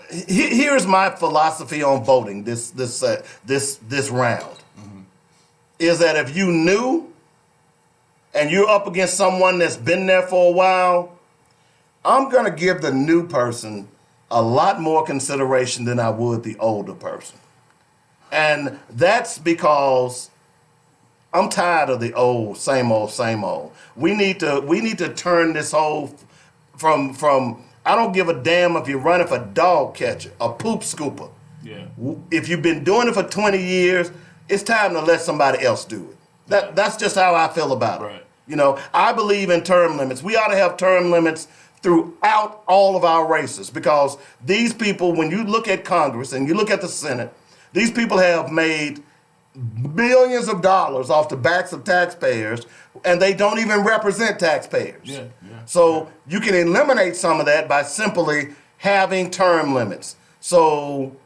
here's my philosophy on voting this round. Mm-hmm. Is that if you knew and you're up against someone that's been there for a while, I'm going to give the new person a lot more consideration than I would the older person. And that's because I'm tired of the old, same old, same old. We need to turn this whole from I don't give a damn if you're running for dog catcher, a poop scooper. Yeah. If you've been doing it for 20 years, it's time to let somebody else do it. That's just how I feel about it. Right. I believe in term limits. We ought to have term limits throughout all of our races, because these people, when you look at Congress and you look at the Senate, these people have made billions of dollars off the backs of taxpayers, and they don't even represent taxpayers. Yeah. So you can eliminate some of that by simply having term limits. So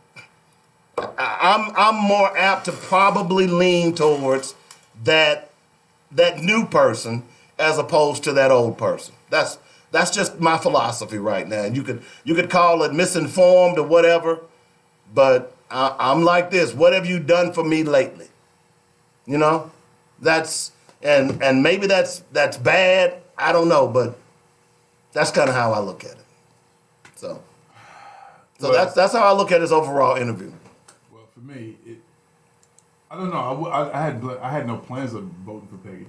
I'm more apt to probably lean towards that new person. as opposed to that old person. That's just my philosophy right now. And you could call it misinformed or whatever, but I'm like this. What have you done for me lately? You know, and maybe that's bad. I don't know, but that's kind of how I look at it. So well, that's how I look at his overall interview. Well, for me, I don't know. I had no plans of voting for Peggy.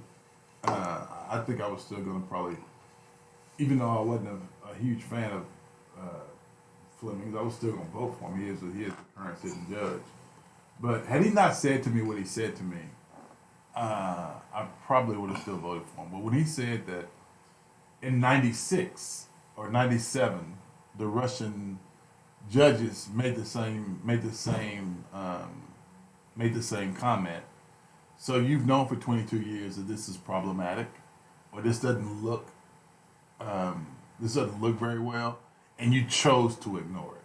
I think I was still going to probably, even though I wasn't a huge fan of Flemings, I was still going to vote for him. He is the current sitting judge. But had he not said to me what he said to me, I probably would have still voted for him. But when he said that in '96 or '97, the Russian judges made the same comment. So you've known for 22 years that this is problematic, or this doesn't look very well, and you chose to ignore it.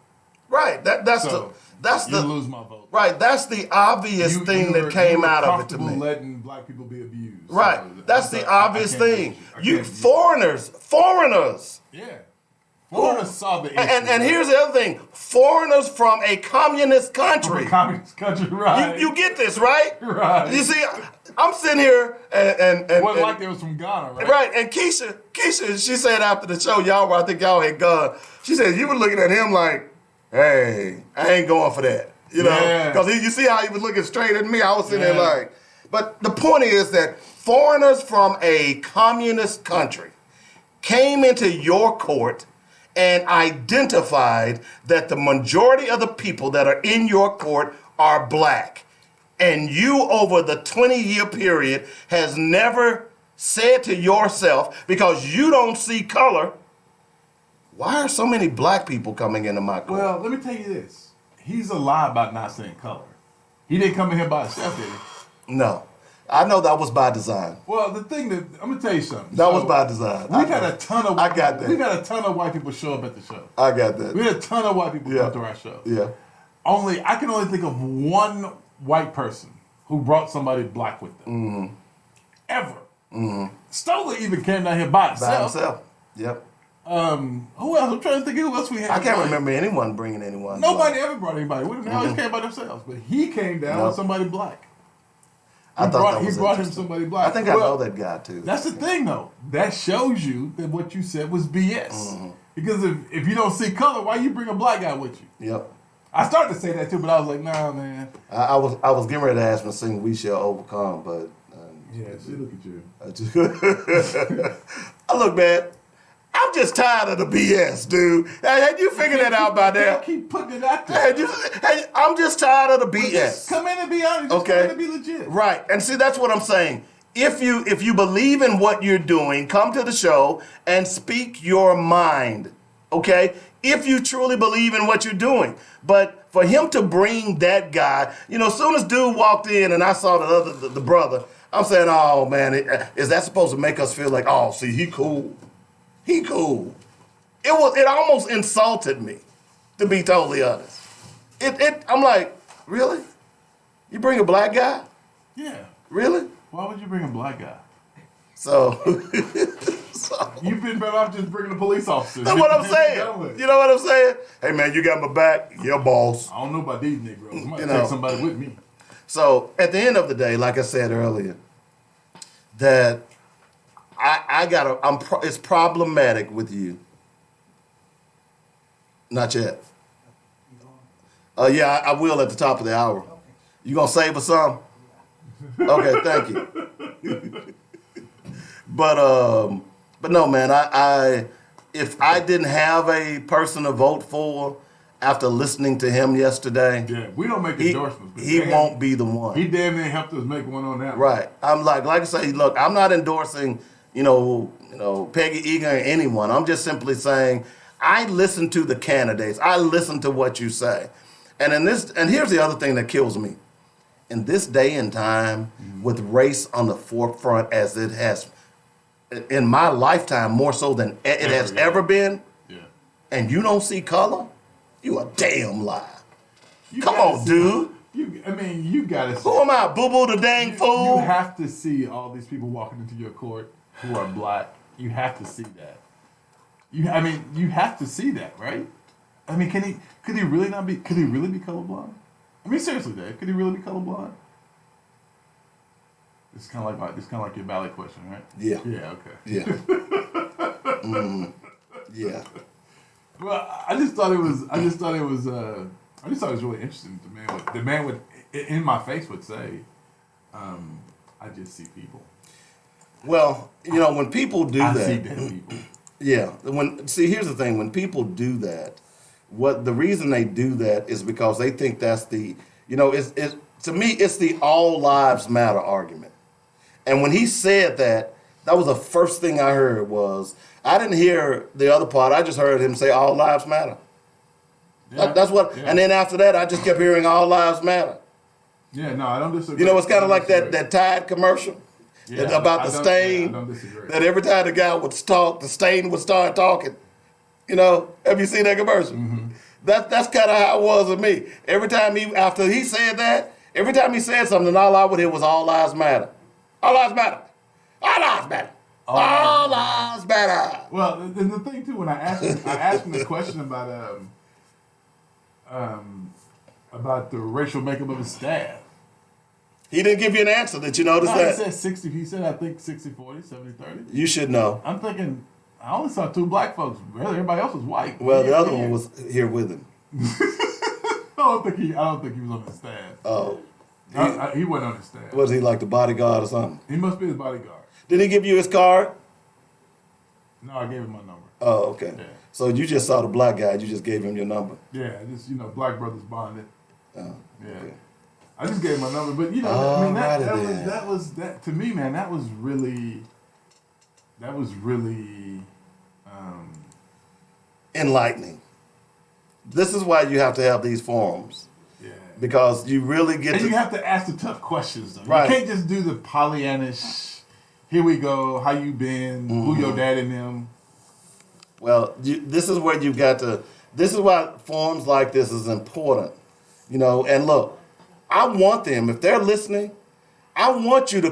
Right. That's you lose my vote. Right. That's the obvious thing that came out of it to me. Letting black people be abused. Right. So that's the obvious thing. You foreigners. Yeah. Foreigners saw the issue. And here's the other thing. Foreigners from a communist country. From a communist country, right. You get this, right? Right. You see, I'm sitting here and wasn't like they was from Ghana, right? Right. And Keisha, she said after the show, I think y'all had gone. She said, you were looking at him like, hey, I ain't going for that. You know? Because you see how he was looking straight at me. I was sitting there like, but the point is that foreigners from a communist country came into your court and identified that the majority of the people that are in your court are black. And you, over the 20-year period, has never said to yourself, because you don't see color, why are so many black people coming into my court? Well, let me tell you this. He's a lie about not seeing color. He didn't come in here by himself, did he? No. I know that was by design. Well, the thing that I'm gonna tell you something. That was by design. We've had a ton of I got that. We've had a ton of white people show up at the show. I got that. We had a ton of white people come to our show. Yeah. I can only think of one white person who brought somebody black with them. Mm-hmm. Ever. Mm-hmm. Stoller even came down here by himself. By himself. Yep. Who else? I'm trying to think of who else we had. I can't remember anyone bringing anyone. Nobody ever brought anybody with him. They always came by themselves. But he came down with somebody black. He brought him somebody black. I think I know that guy too. That's the thing, though. That shows you that what you said was BS. Mm-hmm. Because if you don't see color, why you bring a black guy with you? Yep. I started to say that too, but I was like, nah, man. I was getting ready to ask him to sing "We Shall Overcome," but see, look at you. Look, man. I'm just tired of the BS, dude. Had you figured that out by now? Keep putting it out there. I'm just tired of the BS. Just come in and be honest. Just come in and be legit. Right. And see, that's what I'm saying. If you believe in what you're doing, come to the show and speak your mind. Okay? If you truly believe in what you're doing. But for him to bring that guy, as soon as dude walked in and I saw the brother, I'm saying, oh man, is that supposed to make us feel like, oh, see, he cool. He cool. It almost insulted me, to be totally honest. I'm like, really? You bring a black guy? Yeah. Really? Why would you bring a black guy? So you've been better off just bringing a police officer. That's what I'm saying. You know what I'm saying? Hey man, you got my back. Yeah, boss. I don't know about these Negroes. I might take somebody with me. So at the end of the day, like I said earlier, that it's problematic with you. Not yet. Yeah, I will at the top of the hour. You gonna save us some? Okay, thank you. But no, man. If I didn't have a person to vote for after listening to him yesterday, we don't make endorsements. He won't be the one. He damn near helped us make one on that. Right. I'm like I say, look, I'm not endorsing, Peggy Egan or anyone. I'm just simply saying I listen to the candidates. I listen to what you say. And here's the other thing that kills me. In this day and time, with race on the forefront as it has in my lifetime, more so than it has ever been, and you don't see color, you a damn lie. Come on, dude. You gotta see. Who am I, boo-boo the dang fool? You have to see all these people walking into your court who are black, you have to see that. You have to see that, right? I mean, could he really be colorblind? I mean, seriously, Dave, could he really be colorblind? It's kind of like your ballot question, right? Yeah. Yeah. Okay. Yeah. Yeah. Well, I just thought it was really interesting. The man would in my face would say, "I just see people." Well, when people do I that, see dead people. yeah. Here's the thing: when people do that, the reason they do that is because they think that's the, to me, it's the all lives matter argument. And when he said that was the first thing I heard was, I didn't hear the other part. I just heard him say all lives matter. Yeah, That's what, yeah. and then after that, I just kept hearing all lives matter. Yeah, no, I don't disagree. It's kind of like that Tide commercial about the stain. I don't disagree. That every time the guy would talk, the stain would start talking. Have you seen that commercial? Mm-hmm. That's kind of how it was with me. After he said that, every time he said something, all I would hear was all lives matter. All lives matter. All lives matter. All lives matter. Well, and the thing too, when I asked him the question about the racial makeup of his staff. He didn't give you an answer. Did you notice that? He said 60. He said, I think 60-40, 70-30. You should know. I'm thinking, I only saw 2 black folks. Really, everybody else was white. Well, the other one was here with him. I don't think he was on his staff. Oh. He wasn't on his staff. Was he like the bodyguard or something? He must be his bodyguard. Did he give you his card? No, I gave him my number. Oh, okay. Yeah. So you just saw the black guy. You just gave him your number. Yeah, just black brothers bonded. Oh, Yeah. okay. I just gave him my number, but that was to me, man. That was really Enlightening. This is why you have to have these forums. yeah. Because you really get And to... you have to ask the tough questions, though. Right. You can't just do the Pollyannish. Here we go. How you been? Who your dad and them? Well, this is where you've got to... This is why forums like this is important. And look, I want them, if they're listening, I want you to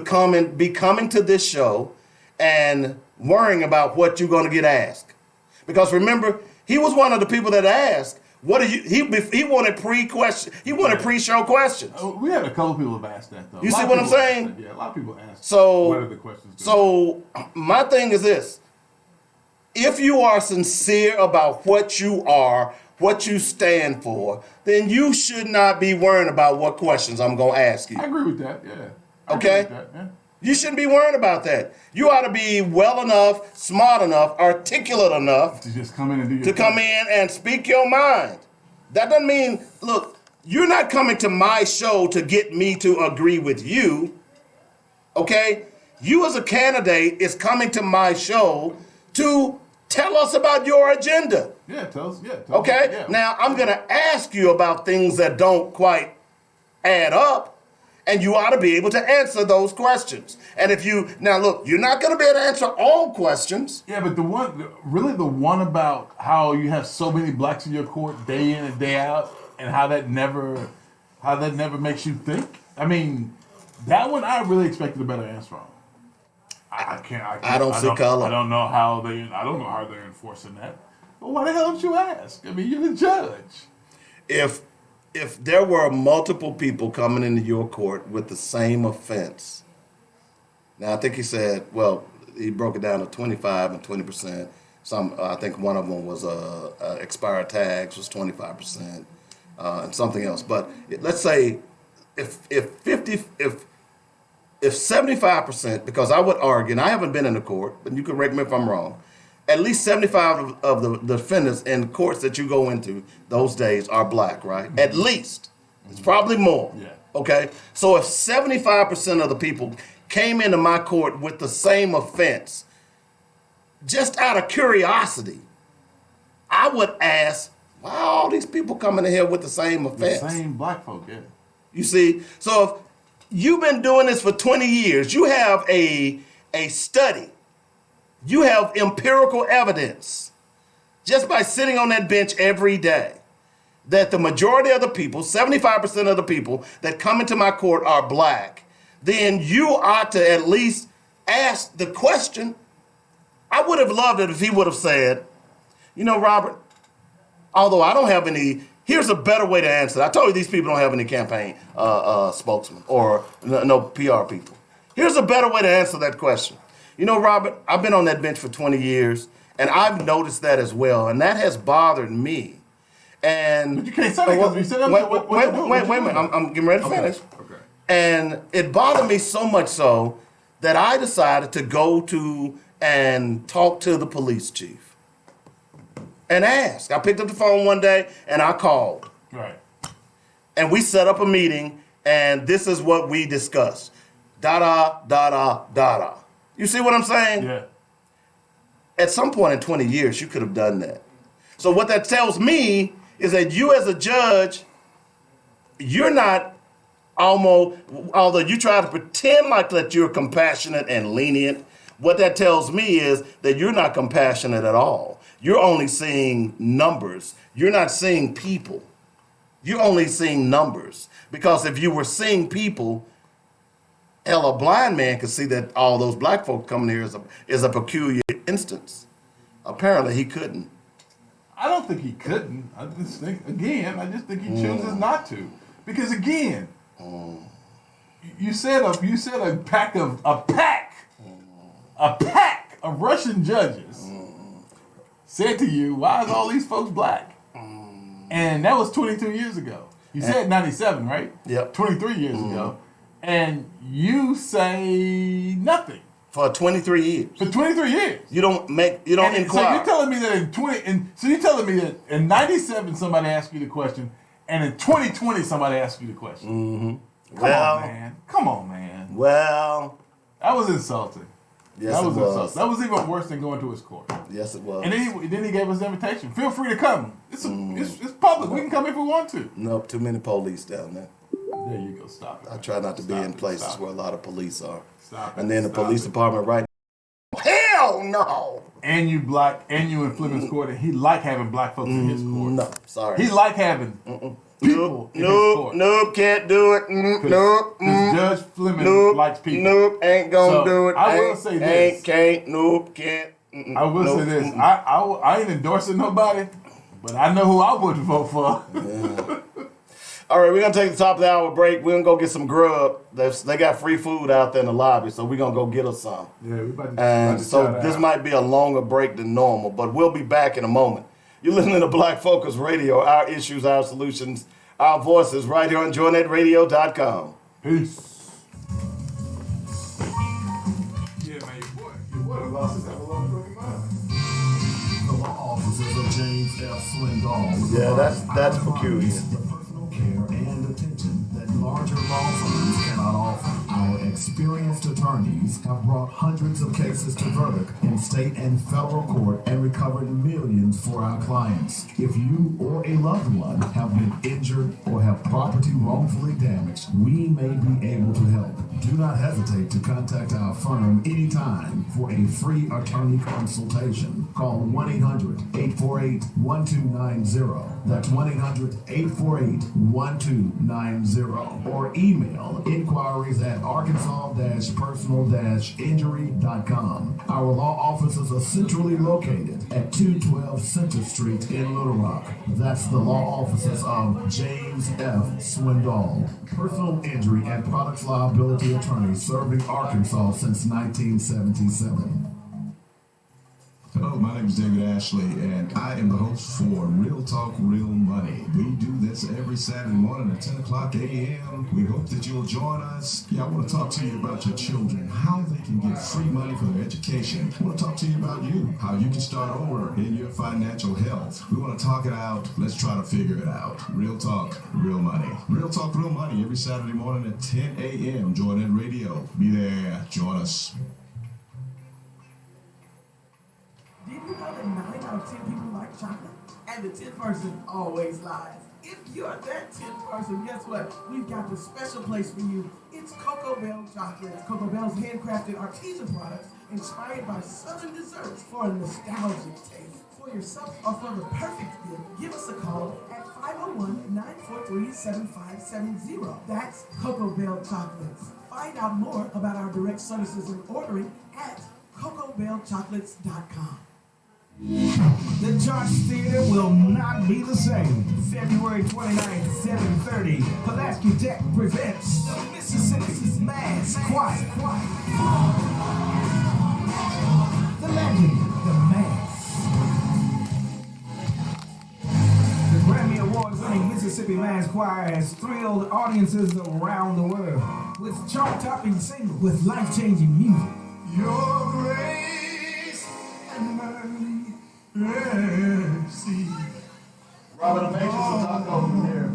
be coming to this show and worrying about what you're going to get asked. Because remember, he was one of the people that asked, he wanted pre-show questions. We had a couple people have asked that, though. You see what I'm saying? Yeah, a lot of people asked. So, what are the questions? So my thing is this. If you are sincere about what you are, what you stand for, then you should not be worrying about what questions I'm going to ask you. I agree with that, yeah. I Okay? agree with that, yeah. You shouldn't be worrying about that. You ought to be well enough, smart enough, articulate enough To just come in and do your to come in and speak your mind. That doesn't mean, look, you're not coming to my show to get me to agree with you. Okay? You as a candidate is coming to my show to tell us about your agenda. Yeah, tell us. Okay? Yeah. Now, I'm going to ask you about things that don't quite add up, and you ought to be able to answer those questions. And now look, you're not going to be able to answer all questions. Yeah, but the one about how you have so many blacks in your court day in and day out, and how that never makes you think. I mean, that one I really expected a better answer on. I don't see color. I don't know how they're enforcing that. But why the hell don't you ask? I mean, you're the judge. If there were multiple people coming into your court with the same offense, now I think he said, well, he broke it down to 25 and 20%. I think one of them was expired tags was 25%, and something else. But let's say if 75%, because I would argue, and I haven't been in the court, but you can correct me if I'm wrong, at least 75 of the defendants in courts that you go into those days are black, right? Mm-hmm. At least. It's probably more. Yeah. Okay? So if 75% of the people came into my court with the same offense, just out of curiosity, I would ask, why are all these people coming in here with the same offense? The same black folk, yeah. You see? So if you've been doing this for 20 years, you have a study. You have empirical evidence just by sitting on that bench every day that the majority of the people, 75% of the people that come into my court are black. Then you ought to at least asked the question, I would have loved it if he would have said, you know, Robert, although I don't have any, here's a better way to answer. I told you these people don't have any campaign spokesman or no PR people. Here's a better way to answer that question. You know, Robert, I've been on that bench for 20 years, and I've noticed that as well, and that has bothered me. And but you can't say that because you said that. Wait a minute. I'm getting ready to finish. Okay. And it bothered me so much so that I decided to go to and talk to the police chief and ask. I picked up the phone one day and I called. Right. And we set up a meeting, and this is what we discussed. Da-da. You see what I'm saying? Yeah. At some point in 20 years, you could have done that. So what that tells me is that you as a judge, you're not although you try to pretend like that you're compassionate and lenient, what that tells me is that you're not compassionate at all. You're only seeing numbers. You're not seeing people. You're only seeing numbers. Because if you were seeing people, hell, a blind man could see that all those black folk coming here is a peculiar instance. Apparently he couldn't. I don't think he couldn't. I just think he chooses not to. Because again, you said a pack of Russian judges said to you, why is all these folks black? And that was 22 years ago. You said 97, right? Yep. 23 years ago. And you say nothing. For 23 years. For 23 years. You don't inquire. So you're telling me that in 97 somebody asked you the question, and in 2020 somebody asked you the question. Mm-hmm. Come on, man. Well, that was insulting. Yes, that was it was. insulting. That was even worse than going to his court. Yes, it was. And then he gave us the invitation. Feel free to come. It's public. We can come if we want to. Nope, too many police down there. There you go. Stop it. I try not to be in places where a lot of police are. Stop it. And then the police department right now. Hell no! And you black, and you in Fleming's court, and he like having black folks in his court. No, sorry. He like having people in his court. Nope, can't do it. Nope. Because Judge Fleming likes people. Nope, ain't gonna do it. I will say this. Can't, nope, can't. I will say this. I ain't endorsing nobody, but I know who I would vote for. Yeah. All right, we're going to take the top of the hour break. We're going to go get some grub. They got free food out there in the lobby, so we're going to go get us some. Yeah, we about to And so this might be a longer break than normal, but we'll be back in a moment. You're listening to Black Focus Radio, our issues, our solutions, our voices, right here on joynetradio.com. Peace. Yeah, man, your boy lost his ever-long fucking mind. The law offices of James F. Swindoll. Yeah, that's peculiar. Care and attention that larger law firms cannot offer. Our experienced attorneys have brought hundreds of cases to verdict in state and federal court and recovered millions for our clients. If you or a loved one have been injured or have property wrongfully damaged, we may be able to help. Do not hesitate to contact our firm anytime for a free attorney consultation. Call 1-800-848-1290. That's 1-800-848-1290. Or email inquiries at arkansas-personal-injury.com. Our law offices are centrally located at 212 Center Street in Little Rock. That's the law offices of James F. Swindoll, personal injury and products liability attorney serving Arkansas since 1977. Hello, my name is David Ashley, and I am the host for Real Talk, Real Money. We do this every Saturday morning at 10 o'clock a.m. We hope that you'll join us. I want to talk to you about your children, how they can get free money for their education. I want to talk to you about you, how you can start over in your financial health. We want to talk it out. Let's try to figure it out. Real Talk, Real Money. Real Talk, Real Money every Saturday morning at 10 a.m. Join in radio. Be there. Join us. Did you know that 9 out of 10 people like chocolate? And the 10th person always lies. If you're that 10th person, guess what? We've got the special place for you. It's Cocoa Bell Chocolates. Cocoa Bell's handcrafted artisan products inspired by southern desserts for a nostalgic taste. For yourself or for the perfect gift, give us a call at 501-943-7570. That's Cocoa Bell Chocolates. Find out more about our direct services and ordering at CocoBellChocolates.com. The Charge Theater will not be the same. February 29th, 7:30, Pulaski Tech presents the Mississippi Mass Choir. The legend, the Mass. The Grammy Award-winning Mississippi Mass Choir has thrilled audiences around the world with chart-topping singles with life-changing music. Your grace and mercy. Robert, I'm anxious to talk over here.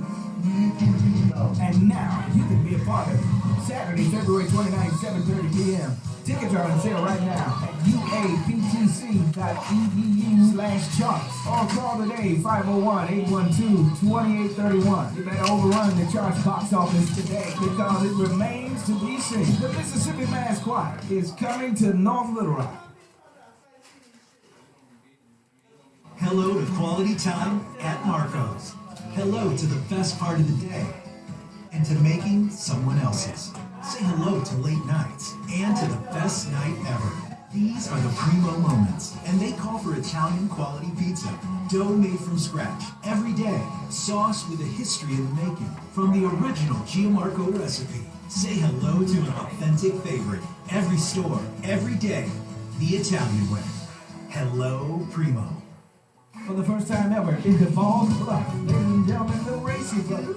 No. And now you can be a part of it. Saturday, February 29th, 7:30 p.m. Tickets are on sale right now at uaptc.edu/charts or call today 501-812-2831. You better overrun the Charts box office today because it remains to be seen. The Mississippi Mass Choir is coming to North Little Rock. Hello to quality time at Marco's. Hello to the best part of the day. And to making someone else's. Say hello to late nights and to the best night ever. These are the primo moments, and they call for Italian quality pizza. Dough made from scratch every day. Sauce with a history in the making. From the original Gianmarco recipe. Say hello to an authentic favorite. Every store, every day. The Italian way. Hello, Primo. For the first time ever, it devolves Bluff. Ladies and gentlemen, the Racy Brothers.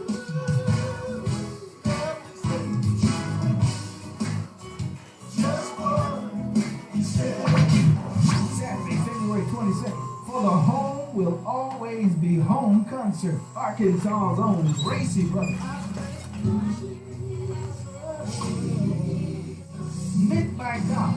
Saturday, February 22nd, for the Home Will Always Be Home concert. Arkansas's own Racy Brothers. Lit by God.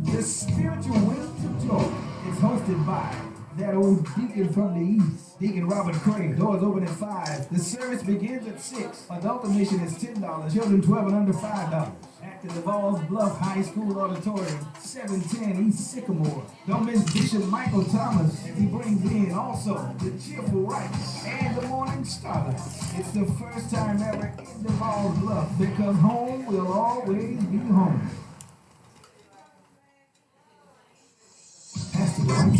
The Spiritual Winds of Joy is hosted by that old deacon from the east, Deacon Robert Craig. Doors open at 5. The service begins at 6. Adult admission is $10. Children 12 and under $5. At the Devals Bluff High School Auditorium, 710 East Sycamore. Don't miss Bishop Michael Thomas as he brings in also the Cheerful Rites and the Morning Starlight. It's the first time ever in Devals Bluff because home will always be home. Pastor Ron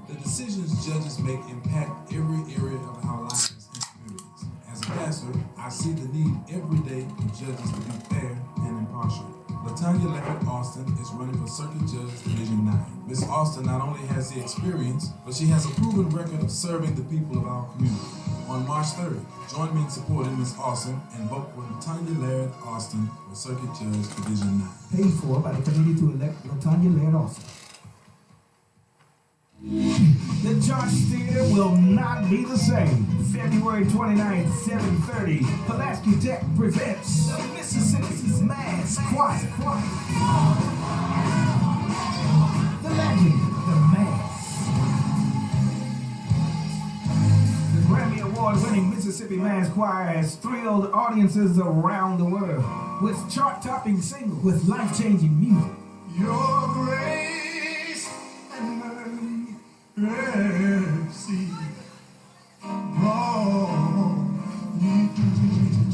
The decisions judges make impact every area of our lives and communities. As a pastor, I see the need every day for judges to be fair and impartial. LaTanya Levitt Austin is running for Circuit Judge Division 9. Ms. Austin not only has the experience, but she has a proven record of serving the people of our community. On March 3rd, join me in supporting Ms. Austin and vote for LaTanya Laird Austin for Circuit Judge Division 9. Paid for by the committee to elect LaTanya Laird Austin. The Charge Theater will not be the same. February 29th, 7:30, Pulaski Tech presents the Mississippi Mass Choir. The legend, the Mass. The Grammy Award-winning Mississippi Mass Choir has thrilled audiences around the world with chart-topping singles with life-changing music. Your grace and mercy.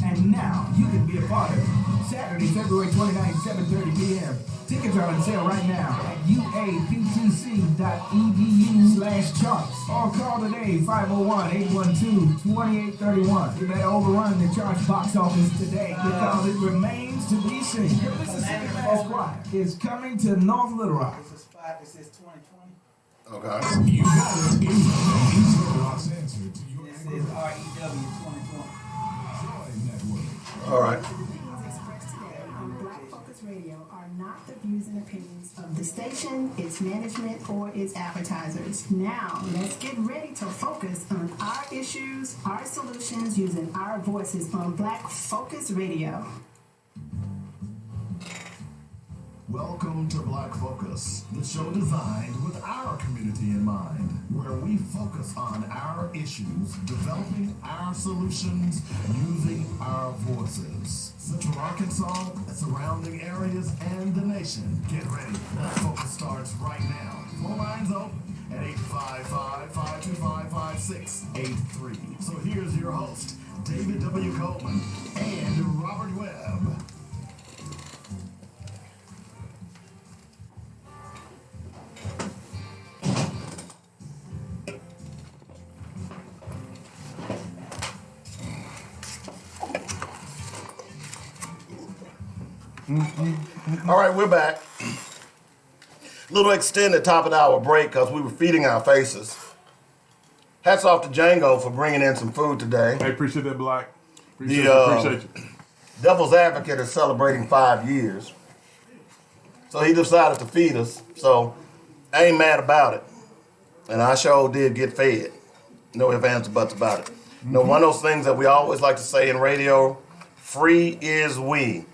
And now you can be a part of it. Saturday, February 29th, 7:30 p.m. Tickets are on sale right now at uaptc.edu/charts or call today 501-812-2831. You better overrun the Charts box office today because it remains to be seen. The Mississippi Mass Choir is coming to North Little Rock. It's a spot that says 2020. Okay. You got it. East Little Rock's answer to your It says REW 2020. Joy Network. All right. Opinions expressed today on Black Focus Radio are not the views and opinions of the station, its management, or its advertisers. Now, let's get ready to focus on our issues, our solutions, using our voices on Black Focus Radio. Welcome to Black Focus, the show designed with our community in mind, where we focus on our issues, developing our solutions, using our voices. Central Arkansas, surrounding areas, and the nation. Get ready. Black Focus starts right now. Phone lines open at 855-525-5683. So here's your host, David W. Coleman, and Robert Webb. All right, we're back. Little extended top of the hour break because we were feeding our faces. Hats off to Django for bringing in some food today. Hey, appreciate that, Black. Appreciate you. Devil's Advocate is celebrating 5 years. So he decided to feed us. So I ain't mad about it. And I sure did get fed. No ifs, ands, or buts about it. You know, one of those things that we always like to say in radio, free is we.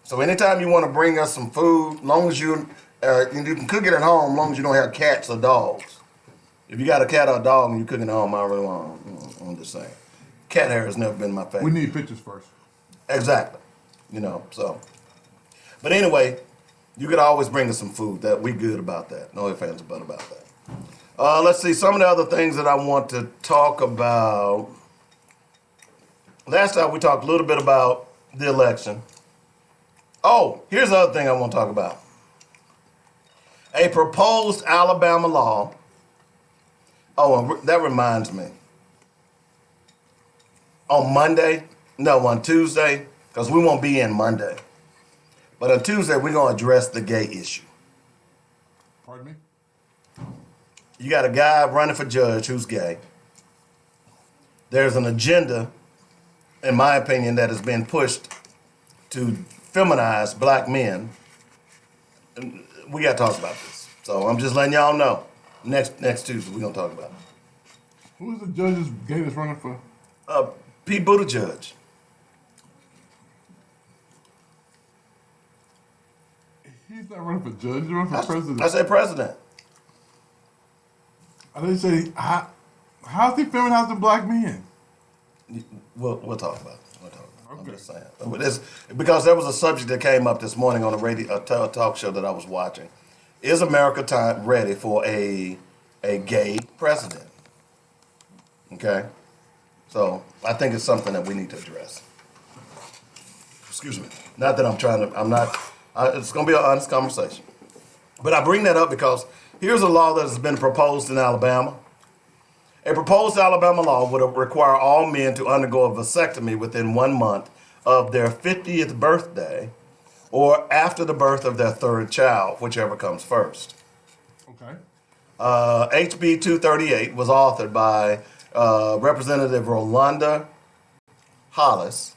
So anytime you want to bring us some food, long as you can cook it at home, long as you don't have cats or dogs. If you got a cat or a dog and you cook it at home, I really want. I'm just saying, cat hair has never been my favorite. We need pictures first. Exactly. You know. So, but anyway, you could always bring us some food. That we good about that. No ifs, ands, or buts about that. Let's see some of the other things that I want to talk about. Last time we talked a little bit about the election. Oh, here's the other thing I want to talk about. A proposed Alabama law. Oh, and that reminds me. On Tuesday, because we won't be in Monday. But on Tuesday, we're going to address the gay issue. Pardon me? You got a guy running for judge who's gay. There's an agenda, in my opinion, that has been pushed to feminize black men. And we got to talk about this. So I'm just letting y'all know. Next Tuesday, we're going to talk about it. Who's the judge's gay that's running for? Pete Buttigieg. He's not running for judge. He's running for president. I said president. I didn't say, how's he feminizing black men? We'll talk about it. Okay. I'm just saying. Because there was a subject that came up this morning on a talk show that I was watching. Is America ready for a gay president? Okay? So I think it's something that we need to address. Excuse me. Not that it's going to be an honest conversation. But I bring that up because here's a law that has been proposed in Alabama. A proposed Alabama law would require all men to undergo a vasectomy within 1 month of their 50th birthday or after the birth of their third child, whichever comes first. Okay. HB 238 was authored by Representative Rolanda Hollis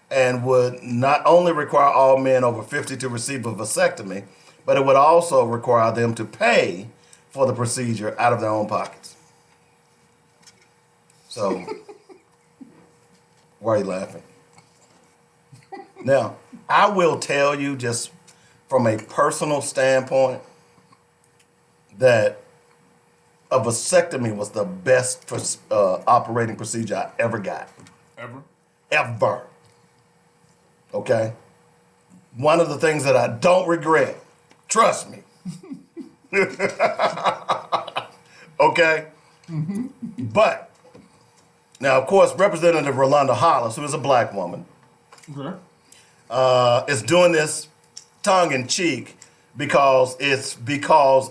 and would not only require all men over 50 to receive a vasectomy, but it would also require them to pay for the procedure out of their own pockets. So, why are you laughing? Now, I will tell you just from a personal standpoint that a vasectomy was the best operating procedure I ever got. Ever? Ever. Okay? One of the things that I don't regret, trust me. Okay? Mm-hmm. But, now, of course, Representative Rolanda Hollis, who is a black woman, is doing this tongue-in-cheek because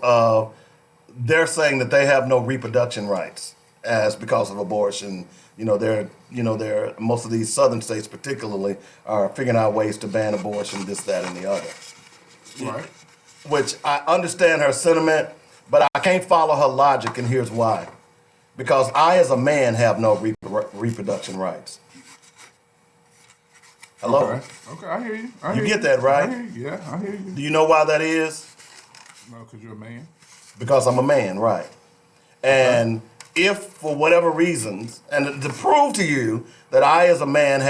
of they're saying that they have no reproduction rights because of abortion. They're most of these southern states particularly are figuring out ways to ban abortion, this, that, and the other. Right. Which I understand her sentiment, but I can't follow her logic, and here's why. Because I, as a man, have no reproduction rights. Hello? Okay, I hear you. You get that, right? I hear you. Yeah, I hear you. Do you know why that is? No, because you're a man. Because I'm a man, right. And if for whatever reasons, and to prove to you that I as a man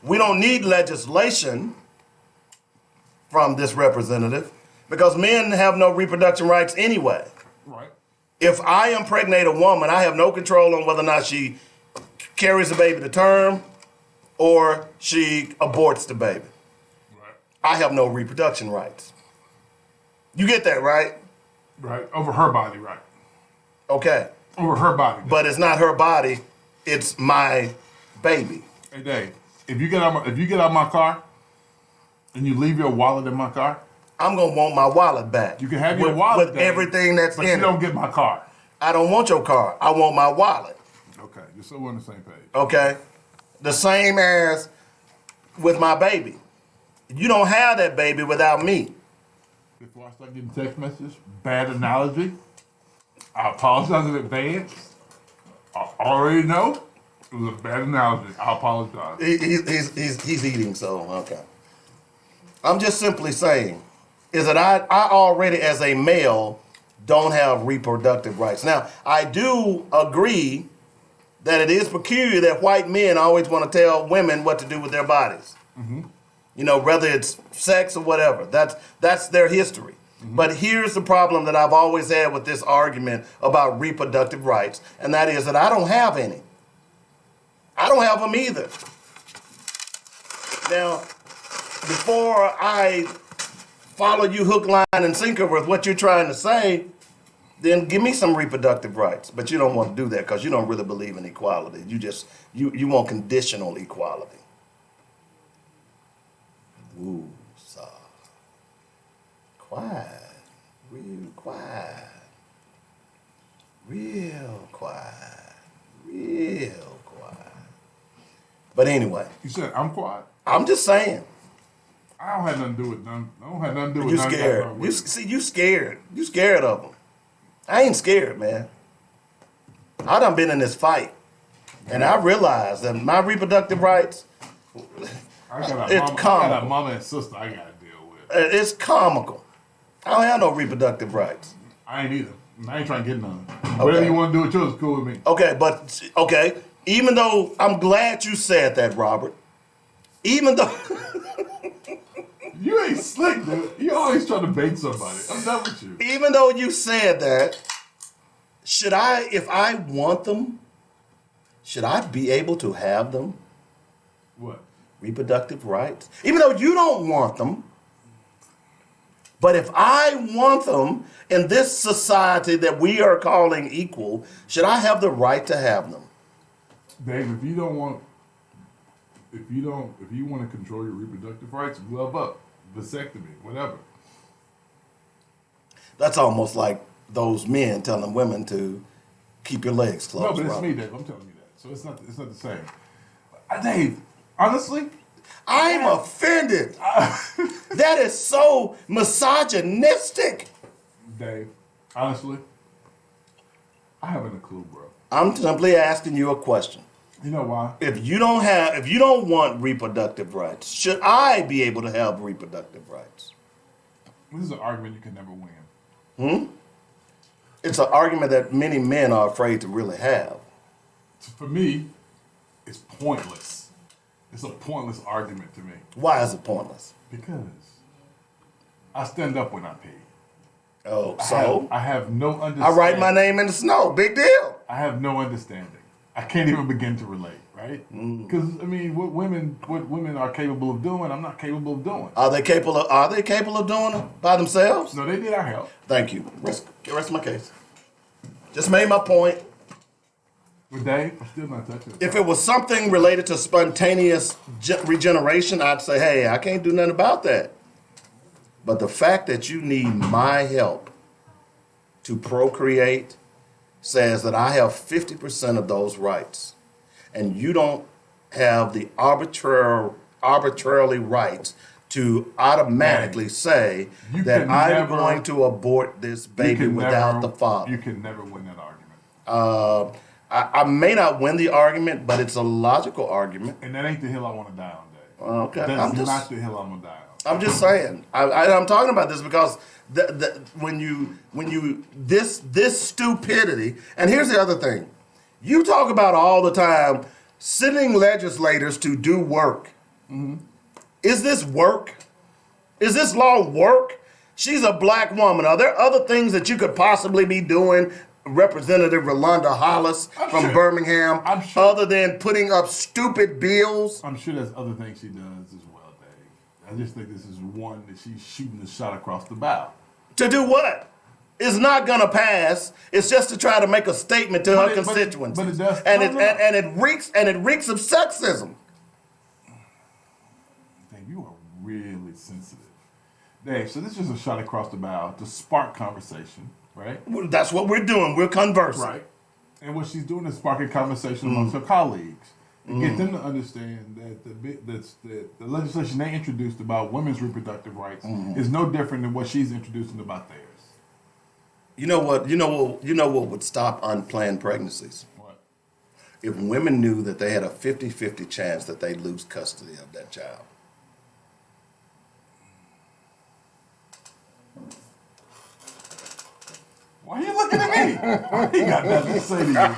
we don't need legislation from this representative because men have no reproduction rights anyway. Right. If I impregnate a woman, I have no control on whether or not she carries the baby to term or she aborts the baby. Right. I have no reproduction rights. You get that, right? Right. Over her body, right. Okay. Over her body. But it's not her body, it's my baby. Hey, Dave, if you get out my car and you leave your wallet in my car, I'm gonna want my wallet back. you can have your wallet, with Dave, everything that's but in you it. don't get my car. I don't want your car. I want my wallet. Okay, just so we're on the same page. Okay, the same as with my baby. You don't have that baby without me. Before I start getting text messages, bad analogy. I apologize in advance. I already know it was a bad analogy. I apologize. He's eating, so okay. I'm just simply saying is that I already as a male don't have reproductive rights. Now, I do agree that it is peculiar that white men always want to tell women what to do with their bodies. Mm-hmm. You know, whether it's sex or whatever. That's their history. Mm-hmm. But here's the problem that I've always had with this argument about reproductive rights, and that is that I don't have any. I don't have them either. Now, before I follow you hook, line, and sinker with what you're trying to say, then give me some reproductive rights. But you don't want to do that because you don't really believe in equality. You want conditional equality. Woo, saw. Quiet. Real quiet. Real quiet. Real quiet. But anyway. You said I'm quiet. I'm just saying. I don't have nothing to do with none. I don't have nothing to do with You none. scared. You scared. You scared of them. I ain't scared, man. I done been in this fight. And I realized that my reproductive rights, I got a mama and sister I got to deal with. It's comical. I don't have no reproductive rights. I ain't either. I ain't trying to get none. Whatever you want to do with yours is cool with me. Okay, even though I'm glad you said that, Robert. Even though... You ain't slick, dude. You always trying to bait somebody. I'm done with you. Even though you said that, if I want them, should I be able to have them? What? Reproductive rights. Even though you don't want them, but if I want them in this society that we are calling equal, should I have the right to have them? Dave, if you want to control your reproductive rights, glove up, vasectomy, whatever. That's almost like those men telling women to keep your legs closed. No, but it's Robert. me, Dave. I'm telling you that. So it's not the same. Dave, honestly, I'm offended. That is so misogynistic. Dave, honestly, I haven't a clue, bro. I'm simply asking you a question. You know why? If you don't want reproductive rights, should I be able to have reproductive rights? This is an argument you can never win. It's an argument that many men are afraid to really have. For me, it's pointless. It's a pointless argument to me. Why is it pointless? Because I stand up when I pee. Oh, so? I have no understanding. I write my name in the snow. Big deal. I have no understanding. I can't even begin to relate, right? Because I mean, what women are capable of doing, I'm not capable of doing. Are they capable of doing it by themselves? No, they need our help. Thank you. Rest my case. Just made my point. But Dave, I'm still not touching it. If it was something related to spontaneous regeneration, I'd say, hey, I can't do nothing about that. But the fact that you need my help to procreate says that I have 50% of those rights, and you don't have the arbitrarily rights to automatically say that I'm going to abort this baby without the father. You can never win that argument. I may not win the argument, but it's a logical argument. And that ain't the hill I want to die on, Dave. Okay, That's not the hill I'm gonna die on. I'm just saying. I'm talking about this because this stupidity. And here's the other thing: you talk about all the time sending legislators to do work. Mm-hmm. Is this work? Is this law work? She's a black woman. Are there other things that you could possibly be doing, Representative Rolanda Hollis from Birmingham, other than putting up stupid bills? I'm sure there's other things she does as well, Dave. I just think this is one that she's shooting a shot across the bow. To do what? It's not going to pass. It's just to try to make a statement to her constituents. But it does. And it reeks of sexism. Dave, so this is just a shot across the bow to spark conversation, right? Well, that's what we're doing. We're conversing. Right. And what she's doing is sparking conversation amongst her colleagues to get them to understand that the legislation they introduced about women's reproductive rights is no different than what she's introducing about theirs. You know what? You know what would stop unplanned pregnancies? What? If women knew that they had a 50-50 chance that they'd lose custody of that child. Why are you looking at me? I ain't got nothing to say to you, man.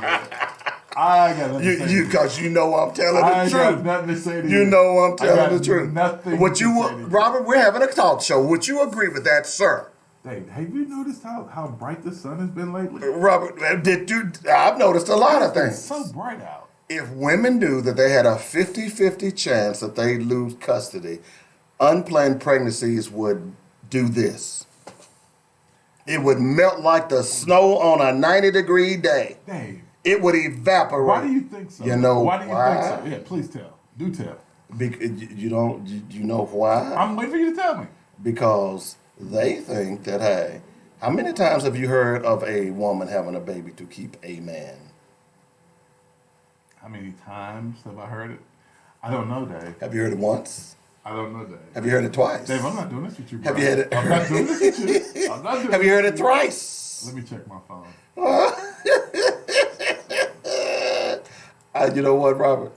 I got nothing to say to you. Because you know I'm telling I the got truth. nothing to say to you. You know I'm telling the truth. Nothing Would to you, say to you. Robert, we're having a talk show. Would you agree with that, sir? Dave, have you noticed how bright the sun has been lately? Robert, I've noticed a lot of It's things. so bright out. If women knew that they had a 50-50 chance that they'd lose custody, unplanned pregnancies would do this. It would melt like the snow on a 90-degree day. Dave. It would evaporate. Why do you think so? You know why? Do you why? think so? Yeah, please tell. Do tell. You know why? I'm waiting for you to tell me. Because they think that, hey, how many times have you heard of a woman having a baby to keep a man? How many times have I heard it? I don't know, Dave. Have you heard it once? I don't know, Dave. Have you heard it twice? Dave, I'm not doing this with you, bro. Have you heard it? I'm not doing this with you. I'm not doing Have you heard it this with thrice? Let me check my phone. You know what, Robert?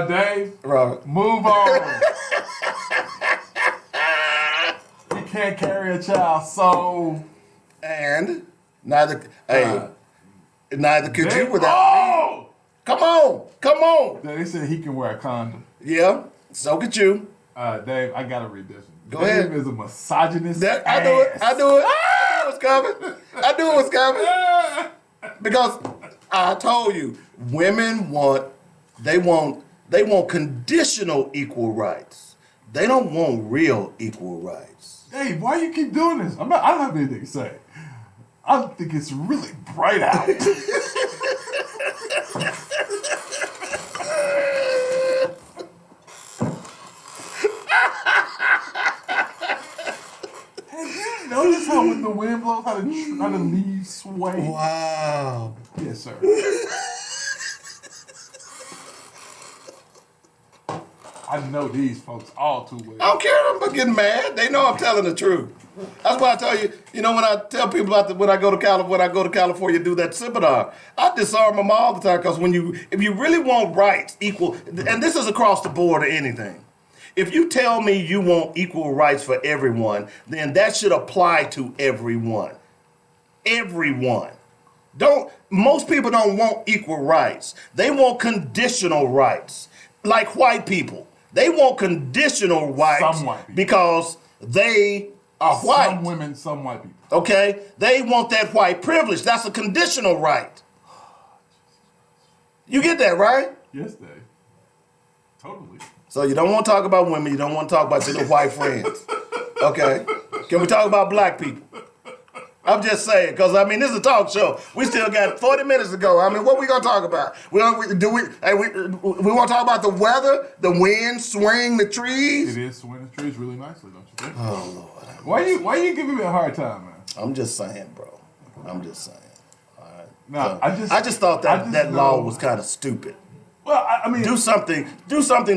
Dave. Robert. Move on. You can't carry a child, so. And neither could Dave, you without me. Come on. They said he can wear a condom. Yeah, so could you. Dave, I gotta read this. Go Dave ahead. is a misogynist. I do it. I knew it was coming. I knew it was coming. Because I told you, women want conditional equal rights. They don't want real equal rights. Dave, why you keep doing this? I don't have anything to say. I think it's really bright out. Have you noticed how when the wind blows, how the leaves sway? Wow. Yes, sir. I know these folks all too well. I don't care about getting mad. They know I'm telling the truth. That's why I tell you, when I tell people about when I go to California, do that seminar, I disarm them all the time because if you really want rights equal, and this is across the board or anything, if you tell me you want equal rights for everyone, then that should apply to everyone. Everyone. Most people don't want equal rights. They want conditional rights, like white people. They want conditional rights Some white people. because they are white. Some women, some white people. Okay? They want that white privilege. That's a conditional right. You get that, right? Yes, Dave. Totally. So you don't want to talk about women. You don't want to talk about your little white friends. Okay? Can we talk about black people? I'm just saying, because, this is a talk show. We still got 40 minutes to go. What we going to talk about? We want to talk about the weather, the wind, swing the trees? It is swinging the trees really nicely, don't you think? Oh, Lord. Why you giving me a hard time, man? I'm just saying, bro. I'm just saying. All right. No, So, I just thought that law was kind of stupid. Well, do something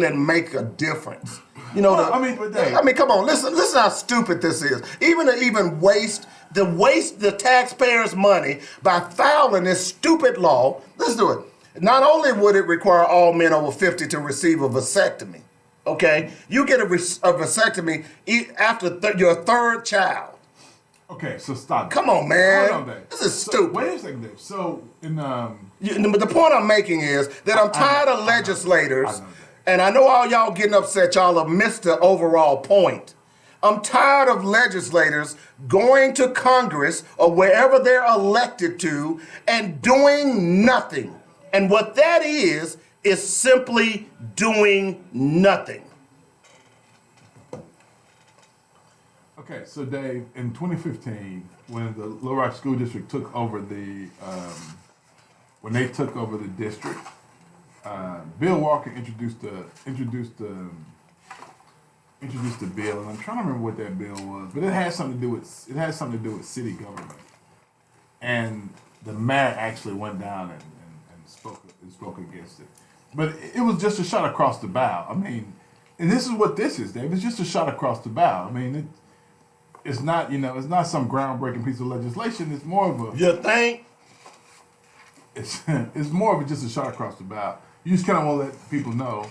that make a difference. but Dave, Come on, listen how stupid this is. Even waste the taxpayers' money by fouling this stupid law. Let's do it. Not only would it require all men over 50 to receive a vasectomy, okay? You get a vasectomy after your third child. Okay, so stop. Come on, man. Hold on, Dave. This is stupid. Wait a second, Dave. So, But the point I'm making is that I'm tired of legislators, and I know all y'all getting upset, y'all have missed the overall point. I'm tired of legislators going to Congress or wherever they're elected to and doing nothing. And what that is simply doing nothing. okay, so Dave, in 2015, when the Little Rock School District took over the district, Bill Walker introduced introduced a bill, and I'm trying to remember what that bill was, but it had something to do with city government. And the mayor actually went down and spoke against it. But it was just a shot across the bow. I mean, and this is what this is, Dave. It's just a shot across the bow. I mean, it's not, it's not some groundbreaking piece of legislation. It's more of a... You think? It's more of just a shot across the bow. You just kind of want to let people know,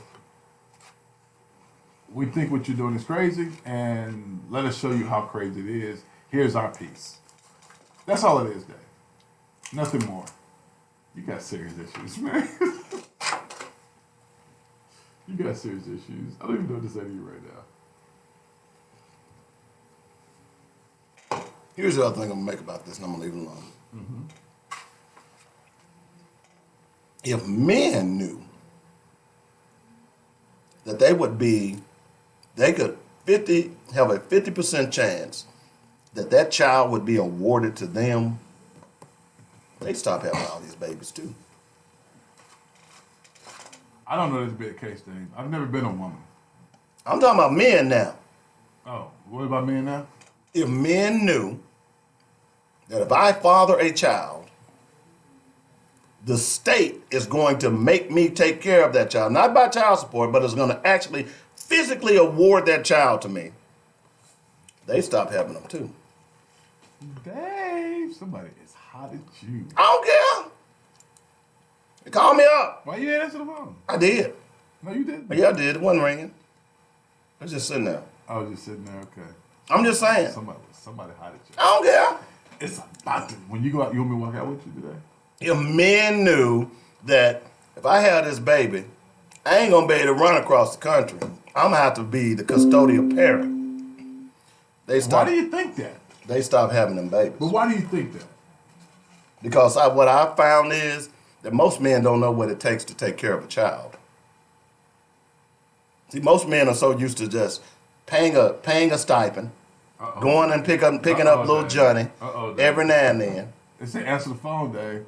we think what you're doing is crazy, and let us show you how crazy it is. Here's our piece. That's all it is, Dave. Nothing more. You got serious issues, man. You got serious issues. I don't even know what to say to you right now. Here's the other thing I'm going to make about this, and I'm going to leave it alone. Mm-hmm. If men knew that they could have a 50% chance that child would be awarded to them, they'd stop having all these babies too. I don't know this to be the case, Dave. I've never been a woman. I'm talking about men now. Oh, what about men now? If men knew that if I father a child, the state is going to make me take care of that child, not by child support, but it's going to actually physically award that child to me, they stop having them too. Dave, somebody is hot at you. I don't care. They called me up. Why you didn't answer the phone? I did. No, you didn't. Yeah, I did. It wasn't ringing. I was just sitting there. I was just sitting there, okay. I'm just saying. Somebody hot at you. I don't care. It's about to. When you go out, you want me to walk out with you today? If men knew that if I had this baby, I ain't going to be able to run across the country. I'm going to have to be the custodial parent. Why do you think that? They stop having them babies. But why do you think that? Because what I found is that most men don't know what it takes to take care of a child. See, most men are so used to just paying a stipend, going and picking up little Johnny every now and then. They say answer the phone, Dave.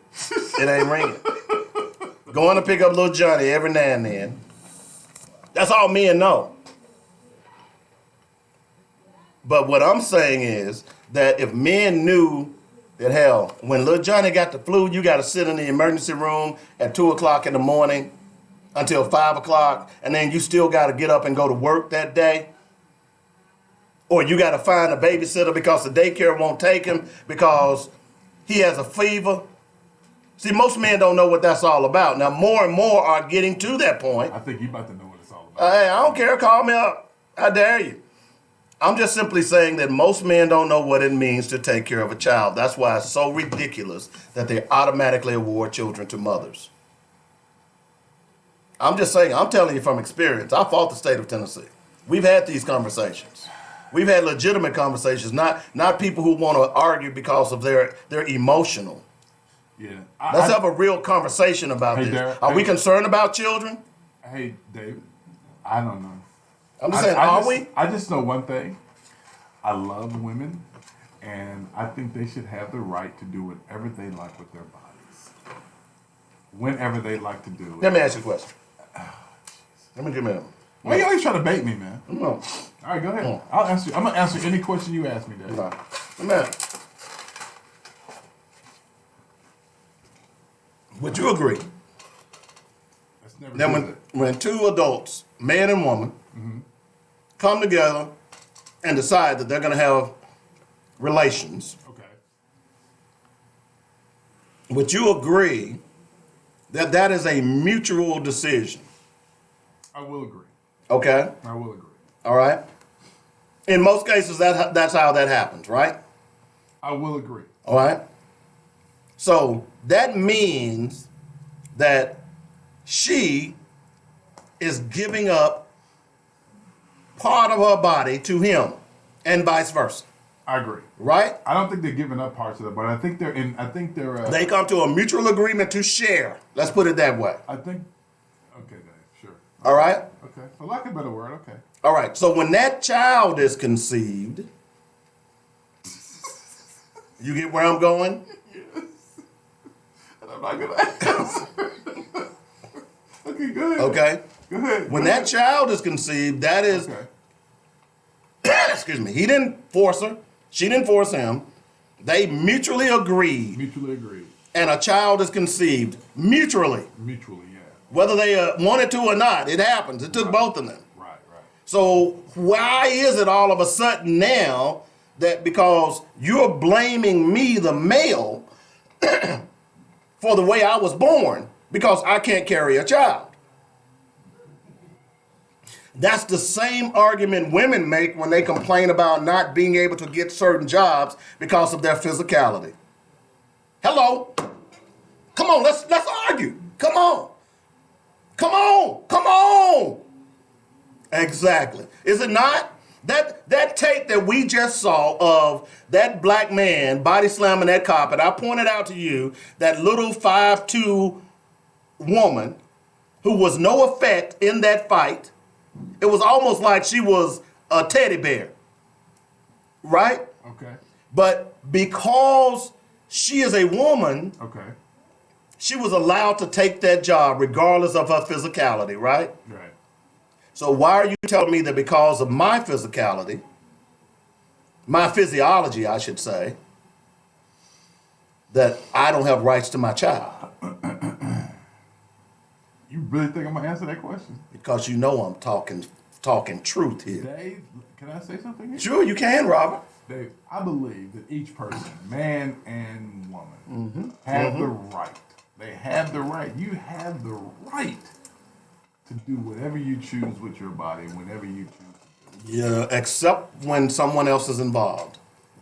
It ain't ringing. Going to pick up little Johnny every now and then. That's all men know. But what I'm saying is that if men knew that, hell, when little Johnny got the flu, you got to sit in the emergency room at 2 o'clock in the morning until 5 o'clock, and then you still got to get up and go to work that day. Or you got to find a babysitter because the daycare won't take him because he has a fever. See, most men don't know what that's all about. Now, more and more are getting to that point. I think you about to know what it's all about. Hey, I don't care. Call me up. I dare you. I'm just simply saying that most men don't know what it means to take care of a child. That's why it's so ridiculous that they automatically award children to mothers. I'm just saying, I'm telling you from experience. I fought the state of Tennessee. We've had these conversations. We've had legitimate conversations, not people who want to argue because of their emotional. Yeah. Let's have a real conversation about this. Derek, Are we concerned about children? Hey, David, I don't know. I'm just saying, are we? I just know one thing. I love women, and I think they should have the right to do whatever they like with their bodies. Whenever they like to do it. Let me ask you a question. Let me give me a minute. Why you always trying to bait me, man? No. All right, go ahead. I'll answer. I'm gonna answer any question you ask me, Dave. No. Man, would you agree that when two adults, man and woman, come together and decide that they're going to have relations, Okay. would you agree that that is a mutual decision? I will agree. Okay? I will agree. All right? In most cases, that's how that happens, right? I will agree. All right? So that means that she is giving up part of her body to him and vice versa. I agree. Right? I don't think they're giving up parts of it, but I think they're in. I think they're. They come to a mutual agreement to share. Let's put it that way. I think. Okay, Dave. Sure. All right? Okay. For lack of a better word, okay. All right. So when that child is conceived, you get where I'm going? Yes. And I'm not gonna answer. Okay, go ahead. Okay. Go ahead. When that child is conceived, that is Okay. excuse me, he didn't force her. She didn't force him. They mutually agreed. Mutually agreed. And a child is conceived mutually. Mutually, yeah. Whether they wanted to or not, it happens. It took both of them. Right, right. So why is it all of a sudden now that because you're blaming me, the male, for the way I was born, because I can't carry a child? That's the same argument women make when they complain about not being able to get certain jobs because of their physicality. Hello? Come on, let's argue. Come on. Come on. Come on. Exactly. Is it not? That tape that we just saw of that black man body slamming that carpet, I pointed out to you that little 5'2" woman who was no effect in that fight. It was almost like she was a teddy bear. Right? Okay. But because she is a woman, Okay. she was allowed to take that job regardless of her physicality, right? Right. So why are you telling me that because of my physicality, my physiology, I should say, that I don't have rights to my child? You really think I'm gonna answer that question? Because you know I'm talking truth here. Dave, can I say something here? Sure, you can, Robert. Dave, I believe that each person, man and woman, have the right. They have the right. You have the right to do whatever you choose with your body whenever you choose to do it. Yeah, except when someone else is involved.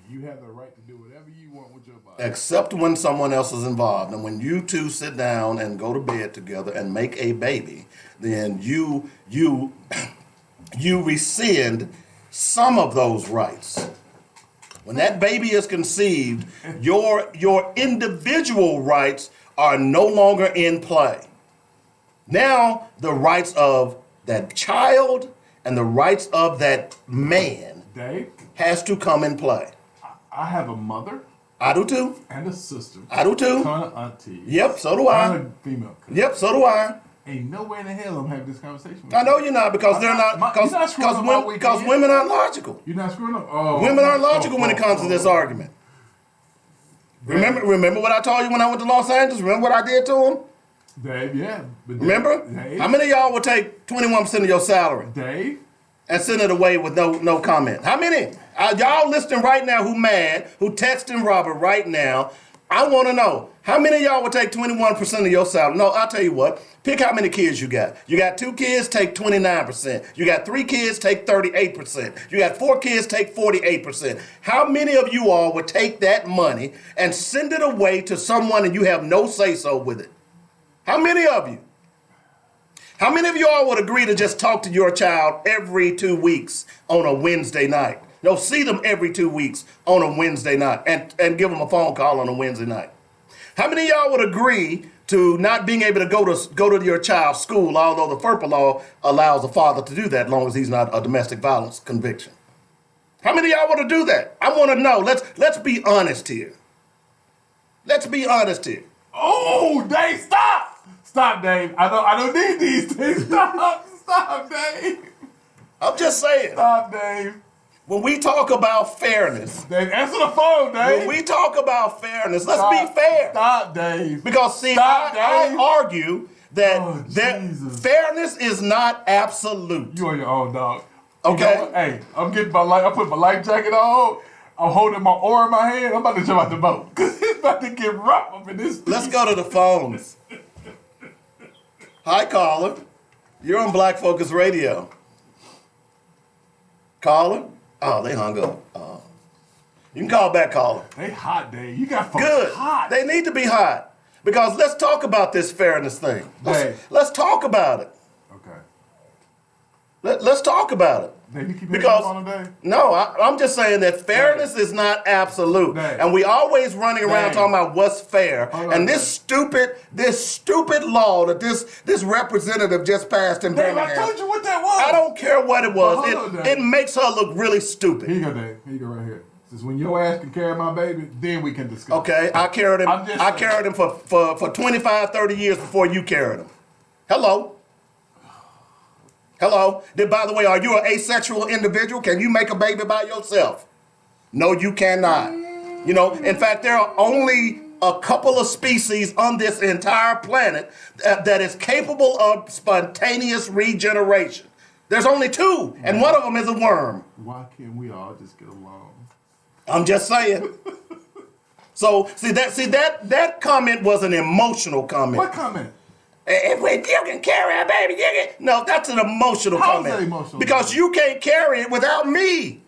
You have the right to do whatever you want with your body. Except when someone else is involved. And when you two sit down and go to bed together and make a baby, then you rescind some of those rights. When that baby is conceived, your individual rights are no longer in play. Now, the rights of that child and the rights of that man Dave, has to come in play. I have a mother I do too. and a sister. I do too. Ton of aunties. Yep, so do I. Ton of female cousins. Yep, so do I. Ain't no way in the hell I'm having this conversation with I know you. you're not because they're not you're not screwing up my because weekend. women aren't logical. You're not screwing up? Oh. Women aren't logical when it comes to this argument. Remember what I told you when I went to Los Angeles? Remember what I did to them? Dave, yeah. But Remember? Dave, How many of y'all would take 21% of your salary Dave, and send it away with no comment? How many? Y'all listening right now who mad, who texting Robert right now, I want to know, how many of y'all would take 21% of your salary? No, I'll tell you what. Pick how many kids you got. You got 2 kids, take 29%. You got 3 kids, take 38%. You got 4 kids, take 48%. How many of you all would take that money and send it away to someone and you have no say-so with it? How many of you? How many of you all would agree to just talk to your child every 2 weeks on a Wednesday night? No, see them every 2 weeks on a Wednesday night and give them a phone call on a Wednesday night. How many of y'all would agree to not being able to go to your child's school, although the FERPA law allows the father to do that as long as he's not a domestic violence conviction? How many of y'all want to do that? I want to know. Let's be honest here. Let's be honest here. Oh, Dave, stop! Stop, Dave. I don't need these things. Stop, Dave. I'm just saying. Stop, Dave. When we talk about fairness, Dave, answer the phone, Dave. when we talk about fairness, let's Stop. be fair. Stop, Dave. Because see, Stop, I Dave. argue that, Oh, that Jesus. fairness is not absolute. You on your own, dog. Okay. You know what? Hey, I'm getting my life. I put my life jacket on. I'm holding my oar in my hand. I'm about to jump out the boat because it's about to get rough up in this. Let's go to the phones. Hi, caller. You're on Black Focus Radio. Caller? Oh, they hung up. Oh. You can call back, caller. They hot, Dave. You got folks Good. hot. They need to be hot. Because let's talk about this fairness thing. Let's talk about it. Okay. Let's talk about it. Dave, you keep Because on the day. no, I'm just saying that fairness is not absolute, Dave. and we always running around Dave. talking about what's fair. Hold on, And this stupid law that this representative just passed in Dave, I Birmingham. told you what that was. I don't care what it was. But hold on, It Dave. makes her look really stupid. Here you go, Dave. Here you go, right here. Since when your ass can carry my baby, then we can discuss. Okay, I carried him. I'm just I saying. carried him for 25, 30 years before you carried him. Hello. Hello? Then, by the way, are you an asexual individual? Can you make a baby by yourself? No, you cannot. You know, in fact, there are only a couple of species on this entire planet that is capable of spontaneous regeneration. There's only two, and one of them is a worm. Why can't we all just get along? I'm just saying. So, see that comment was an emotional comment. What comment? If you can carry a baby, you can. No, that's an emotional How comment. is that emotional? Because you can't carry it without me.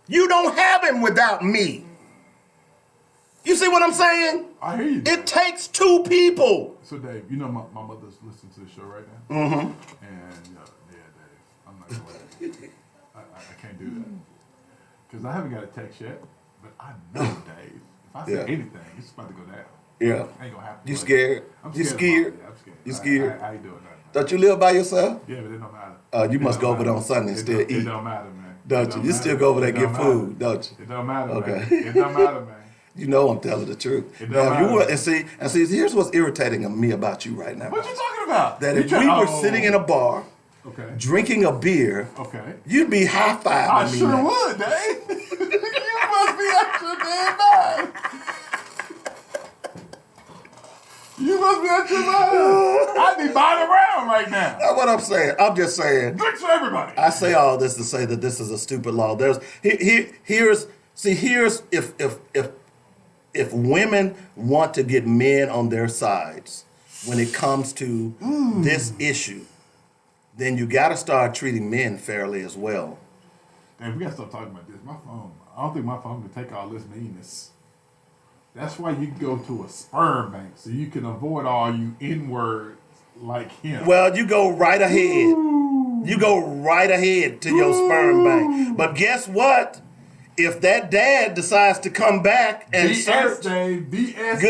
You don't have him without me. You see what I'm saying? I hear you. It takes two people. So, Dave, you know my mother's listening to the show right now? Mm-hmm. And, yeah, Dave, I'm not going to. I can't do that. Because I haven't got a text yet, but I know, Dave, if I say anything, it's about to go down. Yeah. Ain't gonna happen. You scared? I'm You scared? scared? Yeah, I'm scared. You scared? I ain't doing nothing. Don't you live by yourself? Yeah, but it don't matter. You must It go don't over there on matter. Sunday and still It eat. don't matter, man. Don't It you? don't You still matter. go over there It and get don't matter. food, don't you? It don't matter, Okay. man. It don't matter, man. You know I'm telling the truth. It don't Now, matter. and see, here's what's irritating me about you right now. What you talking about? That You if we were sitting in a bar, okay, drinking a beer, okay, you'd be high-fiving I me sure now. would, Dave. You must be at your damn mind. You must be at your mind. I'd be bobbing around right now. That's what I'm saying. I'm just saying. Drinks for everybody. I say all this to say that this is a stupid law. Here's if women want to get men on their sides when it comes to this issue, then you got to start treating men fairly as well. Dave, we got to stop talking about this. My phone, I don't think my phone can take all this meanness. That's why you go to a sperm bank, so you can avoid all you N-words like him. Well, you go right ahead. You go right ahead to your sperm bank. But guess what? If that dad decides to come back and BS, search, Dave, BS.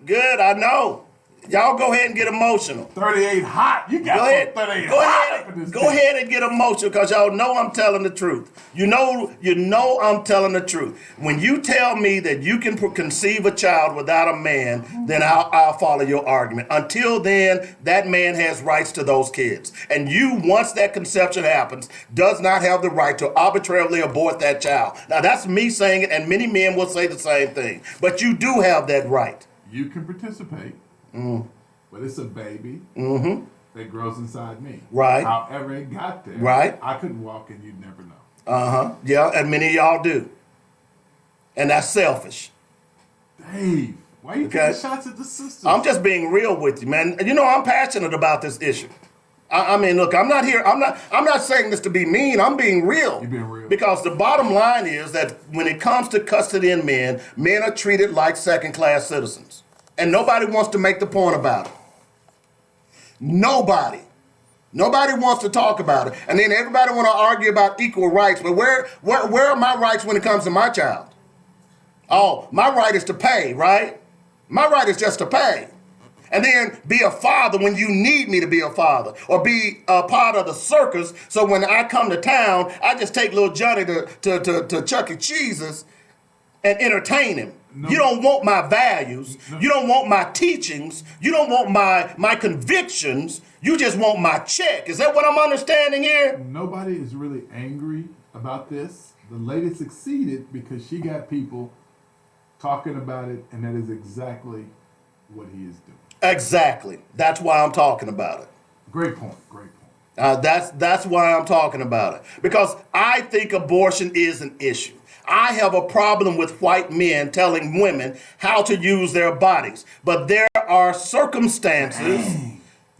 good, I know. Y'all go ahead and get emotional. 38 hot. You got Go ahead. 38 Go hot ahead. up in this Go thing. ahead and get emotional because y'all know I'm telling the truth. You know I'm telling the truth. When you tell me that you can conceive a child without a man, then I'll follow your argument. Until then, that man has rights to those kids. And you, once that conception happens, does not have the right to arbitrarily abort that child. Now, that's me saying it, and many men will say the same thing. But you do have that right. You can participate, but it's a baby that grows inside me. Right. However it got there, Right. I could walk and you'd never know. Yeah, and many of y'all do. And that's selfish. Dave, why you Okay. taking shots at the sisters? I'm just being real with you, man. You know, I'm passionate about this issue. I mean, look, I'm not saying this to be mean. I'm being real. You're being real. Because the bottom line is that when it comes to custody in men are treated like second-class citizens. And nobody wants to make the point about it. Nobody wants to talk about it. And then everybody want to argue about equal rights. But where are my rights when it comes to my child? Oh, my right is to pay, right? My right is just to pay. And then be a father when you need me to be a father. Or be a part of the circus, so when I come to town, I just take little Johnny to Chuck E. Cheese's and entertain him. No. You don't want my values. No. You don't want my teachings. You don't want my convictions. You just want my check. Is that what I'm understanding here? Nobody is really angry about this. The lady succeeded because she got people talking about it, and that is exactly what he is doing. Exactly. That's why I'm talking about it. Great point. Great point. That's why I'm talking about it. Because I think abortion is an issue. I have a problem with white men telling women how to use their bodies. But there are circumstances.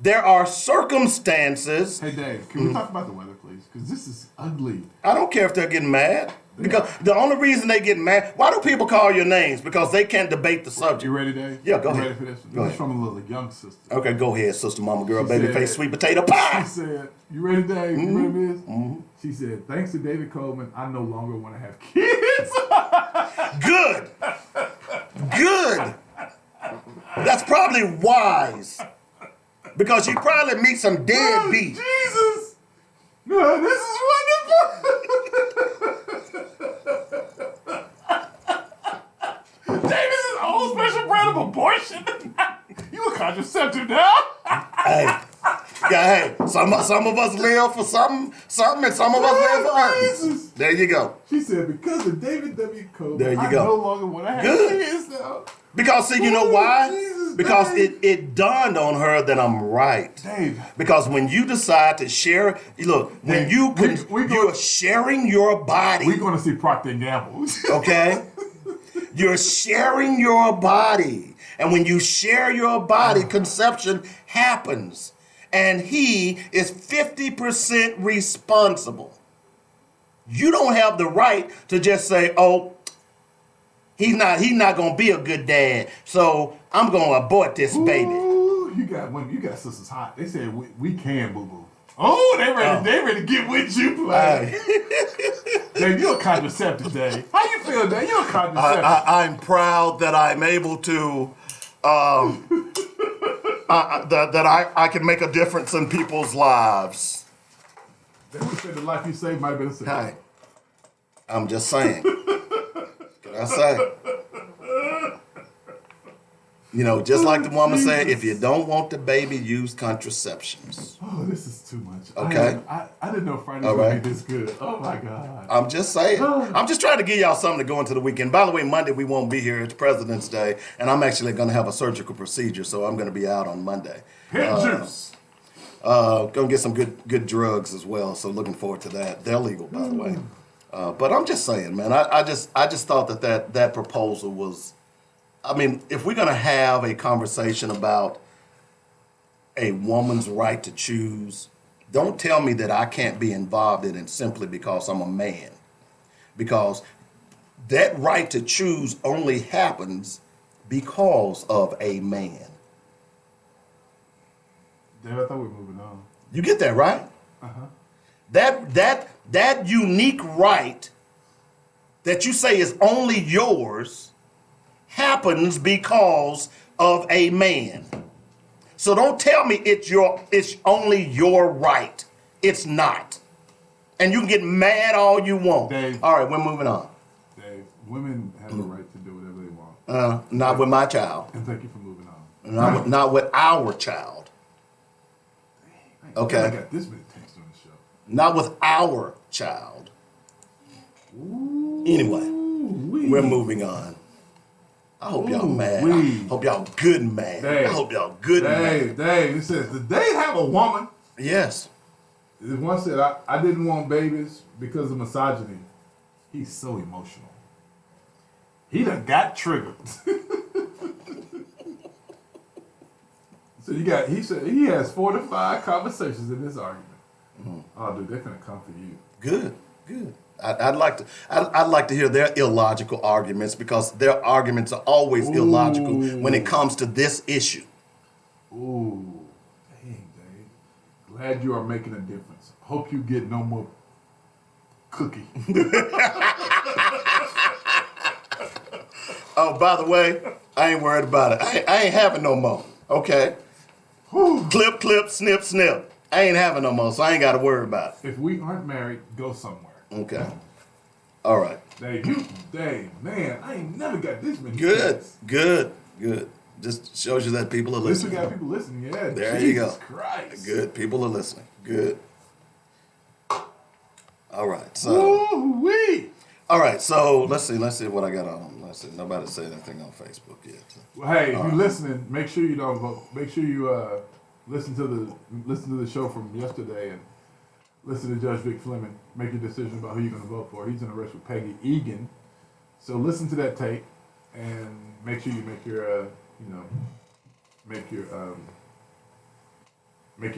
There are circumstances. Hey, Dave, can we talk about the weather, please? Because this is ugly. I don't care if they're getting mad. Because the only reason they get mad, why do people call your names? Because they can't debate the subject. You ready, Dave? Yeah, go you ahead. Ready for this? Go This is ahead. from a little young sister. Okay, go ahead, sister, mama, girl, She baby said- face, sweet potato pie. She said, you ready, Dave? You ready for this? She said, thanks to David Coleman, I no longer want to have kids. Good. Good. That's probably wise. Because you probably meet some deadbeat. Jesus. No, this is wonderful. Dave, this is old special brand of abortion. You a contraceptive now? Hey, Yeah, hey, some of us live for something, and some of us live for others. There you go. She said, because of David W. Kobe, There you I go. no longer want to have Good. kids now. Because see, you know why? Jesus, Because Dave. it dawned on her that I'm right. Dave. Because when you decide to share, look, when Dave, you're sharing your body, We're going to see Procter & Gamble. okay? You're sharing your body. And when you share your body, conception happens. And he is 50% responsible. You don't have the right to just say, oh, he's not going to be a good dad, so I'm going to abort this baby. Ooh, you got sisters hot. They said we can, boo-boo. Oh, they ready to get with you. Like, Dave, you're a contraceptive, Dave. How you feel, Dave? You're a contraceptive. I'm proud that I'm able to, that I can make a difference in people's lives. They would say the life you saved might have been a sin. Hey, I'm just saying. Can I say? You know, just like the woman said, if you don't want the baby, use contraceptions. Oh, this is too much. Okay. I didn't know Fridays All would right. be this good. Oh, my God. I'm just saying. I'm just trying to give y'all something to go into the weekend. By the way, Monday we won't be here. It's President's Day, and I'm actually going to have a surgical procedure, so I'm going to be out on Monday. Hemp juice. Gonna get some good drugs as well. So looking forward to that. They're legal, by the way. But I'm just saying, man. I just thought that proposal was. I mean, if we're gonna have a conversation about a woman's right to choose, don't tell me that I can't be involved in it simply because I'm a man. Because that right to choose only happens because of a man. Dave, I thought we were moving on. You get that, right? That unique right that you say is only yours happens because of a man. So don't tell me it's only your right. It's not. And you can get mad all you want. Dave. All right, we're moving on. Dave, women have the right to do whatever they want. Not with my child. And thank you for moving on. Not with our child. Okay. I got this many texts on the show. Not with our child. Anyway, we're moving on. I hope y'all mad. I hope y'all good mad. Dave, I hope y'all good mad. Dave, it says, did they have a woman? Yes. This one said, I didn't want babies because of misogyny. He's so emotional. He done got triggered. So he said he has 4 to 5 conversations in this argument. Oh, dude, they're gonna come for you. Good. I'd like to hear their illogical arguments because their arguments are always illogical when it comes to this issue. Ooh, dang, Dave. Glad you are making a difference. Hope you get no more cookie. Oh, by the way, I ain't worried about it. I ain't having no more. Okay. Clip, clip, snip, snip. I ain't having no more, so I ain't got to worry about it. If we aren't married, go somewhere. Okay. All right. Dave, man, I ain't never got this many. Good. texts. Good. Just shows you that people are At least we listening. got people listening. Yeah. There Jesus you go. Christ. Good. People are listening. Good. All right. So. Woo-wee. All right. So let's see what I got on. Let's see. Nobody said anything on Facebook yet. So. Well, hey, if you're listening, make sure you don't vote. Make sure you listen to the show from yesterday and listen to Judge Vic Fleming. Make your decision about who you're going to vote for. He's in a race with Peggy Egan. So listen to that tape and make sure you make your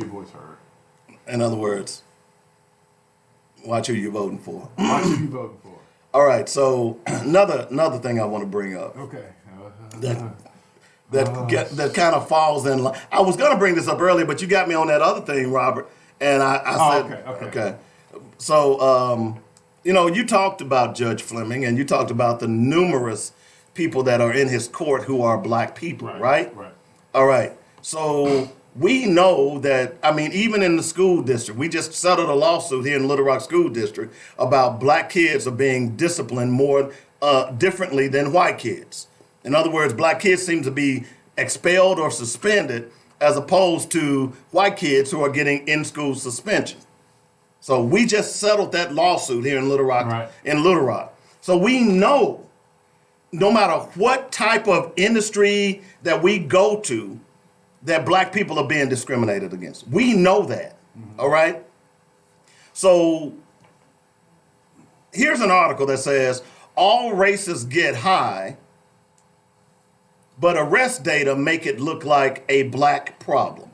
voice heard. In other words, watch who you're voting for. Watch who you're voting for. All right. So another thing I want to bring up. Okay. That kind of falls in line. I was going to bring this up earlier, but you got me on that other thing, Robert. And I said, okay. So, you talked about Judge Fleming and you talked about the numerous people that are in his court who are black people, right? Right. All right. So we know that, even in the school district, we just settled a lawsuit here in Little Rock School District about black kids are being disciplined more differently than white kids. In other words, black kids seem to be expelled or suspended as opposed to white kids who are getting in-school suspension. So we just settled that lawsuit here in Little Rock. Right. In Little Rock. So we know, no matter what type of industry that we go to, that black people are being discriminated against. We know that. All right? So here's an article that says, all races get high, but arrest data make it look like a black problem.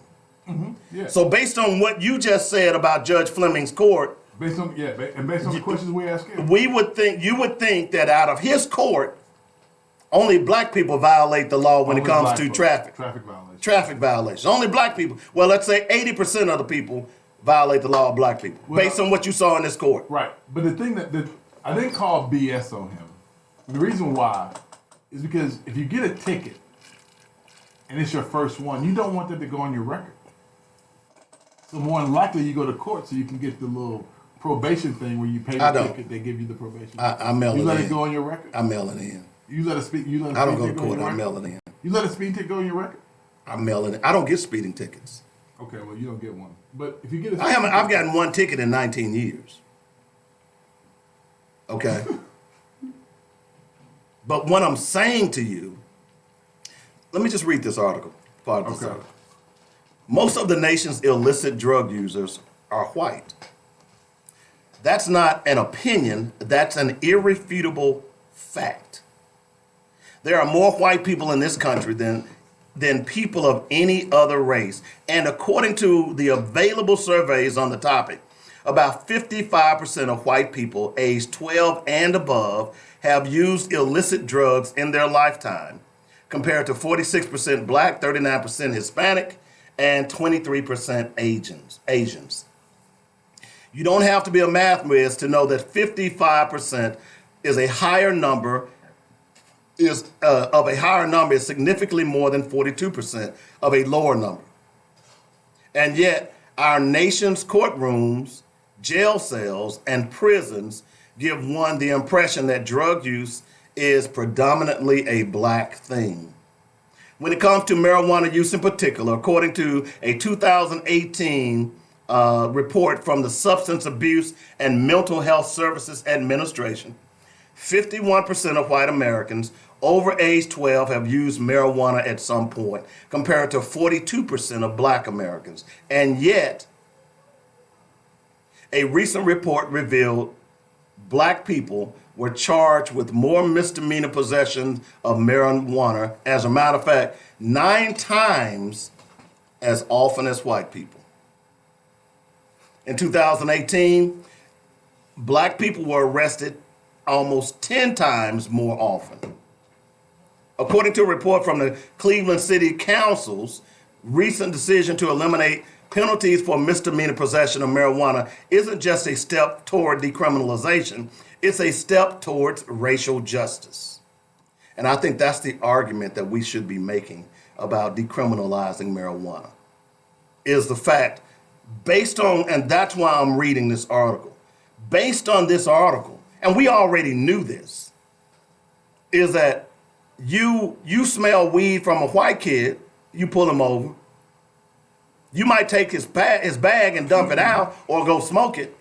Yeah. So based on what you just said about Judge Fleming's court, based on the questions we ask him, you would think that out of his court, only black people violate the law when it comes to traffic violations. Traffic violations. Only black people. Well, let's say 80% of the people violate the law of black people, based on what you saw in this court. Right. But the thing that I didn't call BS on him. The reason why is because if you get a ticket and it's your first one, you don't want that to go on your record. So more than likely you go to court so you can get the little probation thing where you pay the ticket, they give you the probation. I mail it in. You let it go on your record? I mail it in. You let a speed. I don't go to court. I mail it in. You let a speeding ticket go on your record? I mail it in. I don't get speeding tickets. Okay, well you don't get one. But if you get I've gotten one ticket in 19 years. Okay. But what I'm saying to you, let me just read this article. Okay. Most of the nation's illicit drug users are white. That's not an opinion, that's an irrefutable fact. There are more white people in this country than people of any other race. And according to the available surveys on the topic, about 55% of white people aged 12 and above have used illicit drugs in their lifetime, compared to 46% black, 39% Hispanic, and 23% Asians. You don't have to be a math whiz to know that 55% is a higher number, is significantly more than 42% of a lower number. And yet, our nation's courtrooms, jail cells, and prisons give one the impression that drug use is predominantly a black thing. When it comes to marijuana use in particular, according to a 2018 report from the Substance Abuse and Mental Health Services Administration, 51% of white Americans over age 12 have used marijuana at some point, compared to 42% of black Americans. And yet, a recent report revealed black people were charged with more misdemeanor possessions of marijuana, as a matter of fact, 9 times as often as white people. In 2018, black people were arrested almost 10 times more often. According to a report from the Cleveland City Council's recent decision to eliminate penalties for misdemeanor possession of marijuana isn't just a step toward decriminalization, it's a step towards racial justice. And I think that's the argument that we should be making about decriminalizing marijuana, is the fact, based on, and that's why I'm reading this article, based on this article, and we already knew this, is that you smell weed from a white kid, you pull him over, you might take his bag and dump it out or go smoke it,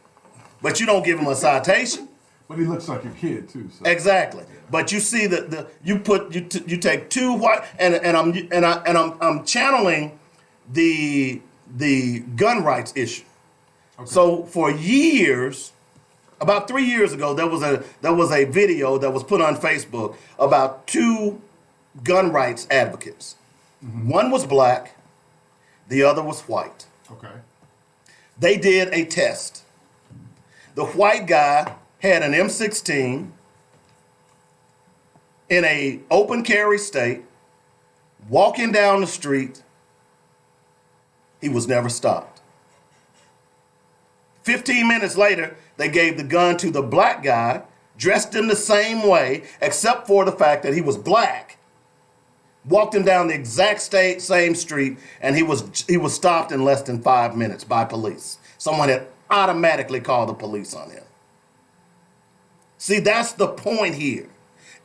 but you don't give him a citation. But he looks like your kid too. So. Exactly. But you see that you take 2 white, and I'm channeling the gun rights issue. Okay. So for years, about 3 years ago, there was a video that was put on Facebook about 2 gun rights advocates. Mm-hmm. One was black, the other was white. Okay. They did a test. The white guy had an M16 in a open carry state, walking down the street. He was never stopped. 15 minutes later, they gave the gun to the black guy, dressed in the same way, except for the fact that he was black. Walked him down the exact same street, and he was stopped in less than 5 minutes by police. Someone had automatically called the police on him. See, that's the point here,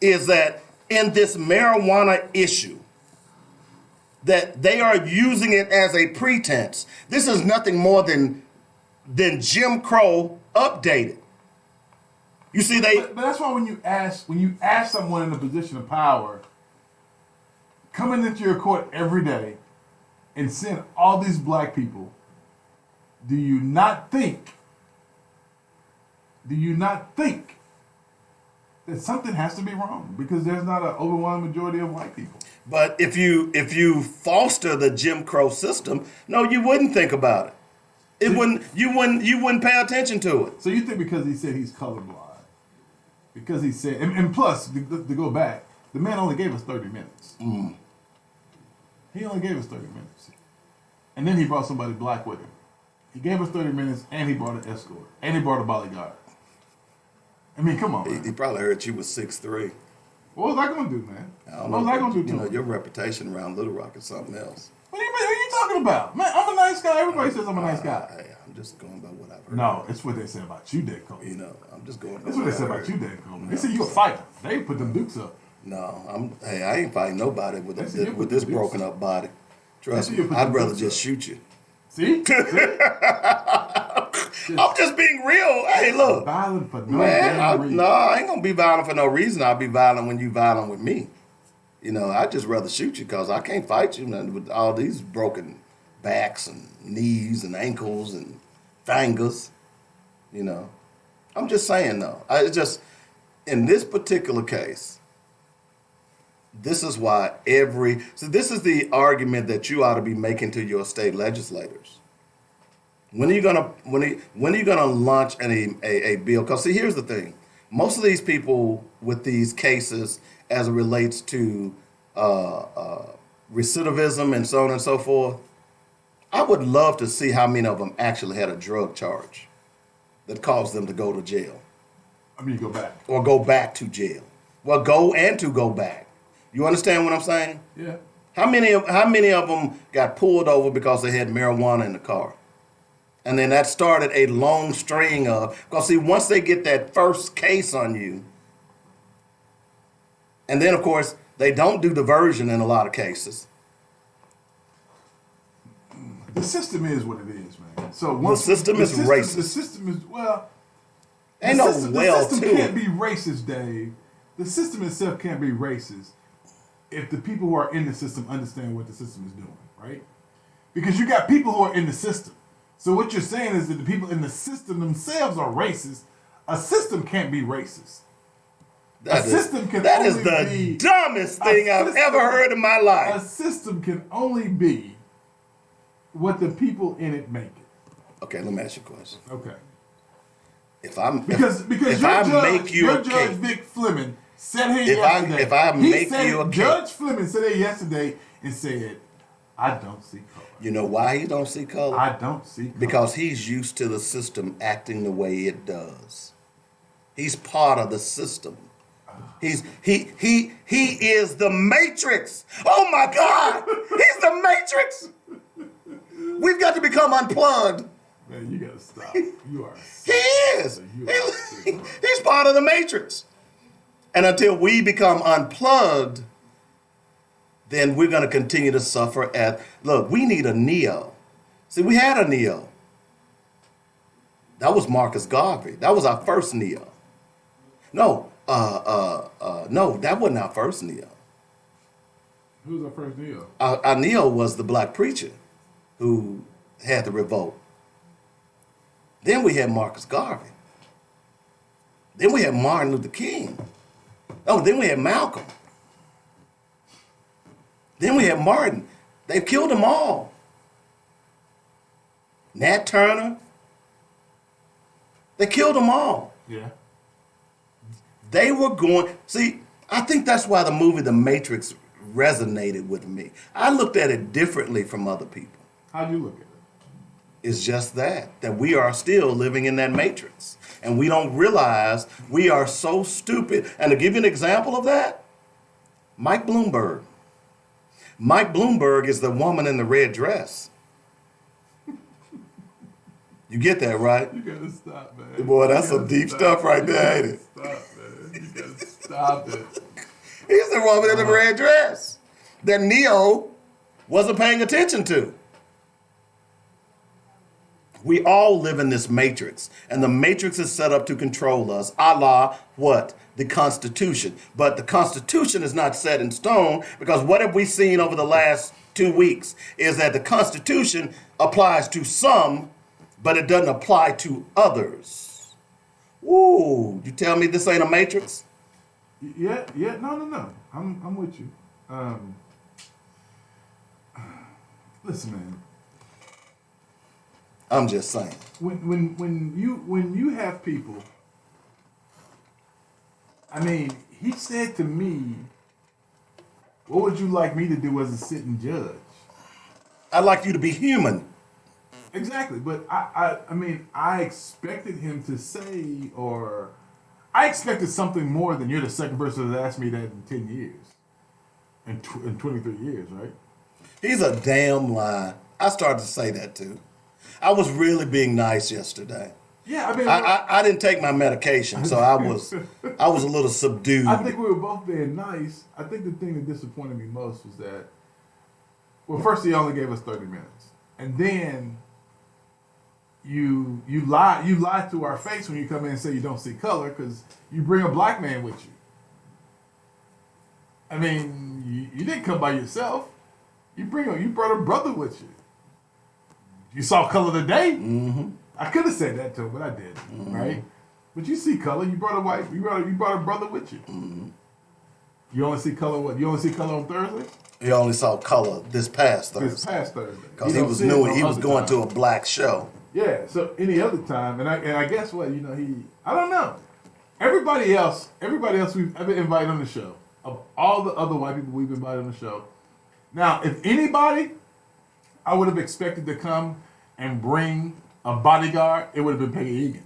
is that in this marijuana issue, that they are using it as a pretense. This is nothing more than Jim Crow updated. You see, But that's why when you ask someone in a position of power, coming into your court every day and seeing all these black people, do you not think that something has to be wrong? Because there's not an overwhelming majority of white people. But if you foster the Jim Crow system, no, you wouldn't think about it. You wouldn't pay attention to it. So you think because he said he's colorblind, because he said, and plus to go back, the man only gave us 30 minutes. Mm. He only gave us 30 minutes, and then he brought somebody black with him. He gave us 30 minutes, and he brought an escort, and he brought a bodyguard. I mean, come on. He probably heard you was 6'3". What was I gonna do, man? What was I gonna do to You know, him? your reputation around Little Rock is something else. What are you talking about? Man, I'm a nice guy. Everybody says I'm a nice guy. Hey, I'm just going by what I've heard. No, it's what they said about you, Dan Coleman. You know, I'm just going by That's what they said about you, Dan Coleman. They said you a fighter. They put them dukes up. No, I ain't fighting nobody with They said you put this the dukes broken up body. Trust They me, said you put I'd the rather dukes just up. shoot you. See? I'm just being real. Hey, look. Violent for no Man, damn reason. I ain't gonna be violent for no reason. I'll be violent when you violent with me. You know, I'd just rather shoot you because I can't fight you with all these broken backs and knees and ankles and fingers. You know, I'm just saying though. In this particular case, this is why this is the argument that you ought to be making to your state legislators. When are you gonna launch a bill? Because see, here's the thing: most of these people with these cases, as it relates to recidivism and so on and so forth, I would love to see how many of them actually had a drug charge that caused them to go to jail. I mean, go back. Or go back to jail. Well, go back. You understand what I'm saying? Yeah. How many of them got pulled over because they had marijuana in the car? And then that started a long string of, because see, once they get that first case on you, and then of course, they don't do diversion in a lot of cases. The system is what it is, man. So The system is racist. The system is, well, Ain't the system to can't it. be racist, Dave. The system itself can't be racist if the people who are in the system understand what the system is doing, right? Because you got people who are in the system. So what you're saying is that the people in the system themselves are racist. A system can't be racist. That is only the be, dumbest thing I've ever heard in my A life. system can only be what the people in it make it. Okay, let me ask you a question. Okay. If Because I your judge, make you your a judge cake, Vic Fleming said here yesterday. if I make you a cake, Judge Fleming said here yesterday and said, "I don't see color." you know why he don't see color? I don't see color. Because he's used to the system acting the way it does. He's part of the system. He is the Matrix. Oh my God, he's the Matrix. We've got to become unplugged. Man, you gotta stop. You are. He is. He's part of the Matrix. And until we become unplugged, then we're going to continue to suffer look, we need a Neo. See, we had a Neo. That was Marcus Garvey. That was our first Neo. No, that wasn't our first Neo. Who was our first Neo? Our Neo was the black preacher who had the revolt. Then we had Marcus Garvey. Then we had Martin Luther King. Oh, then we had Malcolm. Then we had Martin. They've killed them all. Nat Turner. They killed them all. Yeah. They were going. See, I think that's why the movie The Matrix resonated with me. I looked at it differently from other people. How'd you look at it? It's just that we are still living in that matrix. And we don't realize we are so stupid. And to give you an example of that, Mike Bloomberg. Mike Bloomberg is the woman in the red dress. You get that, right? You gotta stop, man. Boy, that's some deep stuff right there, ain't it? Stop, man. You gotta stop it. He's the woman in the red dress. That Neo wasn't paying attention to. We all live in this matrix, and the matrix is set up to control us, a la what? The Constitution. But the Constitution is not set in stone, because what have we seen over the last 2 weeks is that the Constitution applies to some, but it doesn't apply to others. Ooh, you tell me this ain't a matrix? Yeah, no. I'm with you. Listen, man. I'm just saying. When you have people, I mean, he said to me, "What would you like me to do as a sitting judge?" I'd like you to be human. Exactly, but I mean, I expected him to say, or I expected something more than you're the second person that asked me that in 10 years, in 23 years, right? He's a damn lie. I started to say that too. I was really being nice yesterday. Yeah, I mean, I didn't take my medication, so I was a little subdued. I think we were both being nice. I think the thing that disappointed me most was that, well, first he only gave us 30 minutes, and then you lie to our face when you come in and say you don't see color because you bring a black man with you. I mean, you didn't come by yourself. You brought a brother with you. You saw color today. Mm-hmm. I could have said that to him, but I didn't. Mm-hmm. Right? But you see color. You brought a wife. You brought a brother with you. Mm-hmm. You only see color what? You only see color on Thursday? He only saw color this past Thursday. This past Thursday. Because he was new and he was going to a black show. Yeah. So any other time, and I guess what, you know, I don't know. Everybody else we've ever invited on the show, of all the other white people we've invited on the show. Now, if anybody I would have expected to come and bring a bodyguard, it would have been Peggy Egan.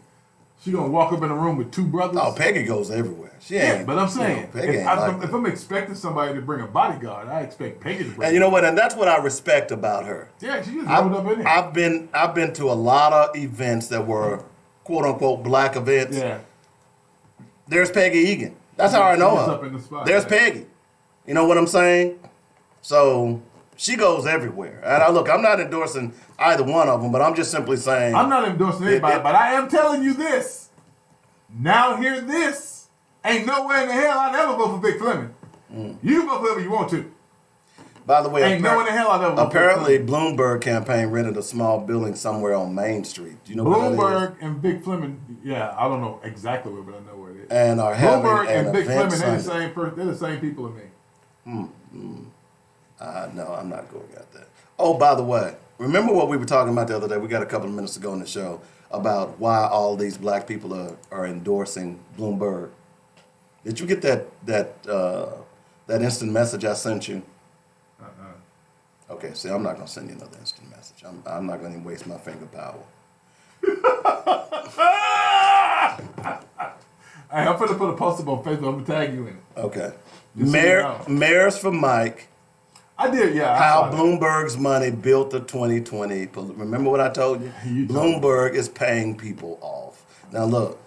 She's going to walk up in a room with two brothers. Oh, Peggy goes everywhere. She ain't. Yeah, but I'm saying, Peggy if I'm expecting somebody to bring a bodyguard, I expect Peggy to bring. And you know what? And that's what I respect about her. Yeah, she just rolled up in here. I've been to a lot of events that were quote unquote black events. Yeah. There's Peggy Egan. That's how I know She's her. up in the spot, There's yeah. Peggy. You know what I'm saying? So she goes everywhere. And I'm not endorsing either one of them, but I'm just simply saying. I'm not endorsing anybody, but I am telling you this. Now hear this. Ain't no way in the hell I'd ever vote for Vic Fleming. You can vote for whoever you want to. By the way, ain't no way in the hell I'd ever vote apparently for Bloomberg campaign rented a small building somewhere on Main Street. Do you know where that is? Bloomberg and Vic Fleming, yeah, I don't know exactly where, but I know where it is. And are having Bloomberg an and Vic event Fleming, they're the same people to me. No, I'm not going at that. Oh, by the way, remember what we were talking about the other day? We got a couple of minutes to go in the show about why all these black people are endorsing Bloomberg. Did you get that instant message I sent you? Okay, see, I'm not going to send you another instant message. I'm not going to waste my finger power. Hey, I'm going to put a post up on Facebook. I'm going to tag you in it. Okay. Just so you know. Mayors for Mike. I did, yeah. How Bloomberg's money built the 2020. Remember what I told you? Bloomberg is paying people off. Now look,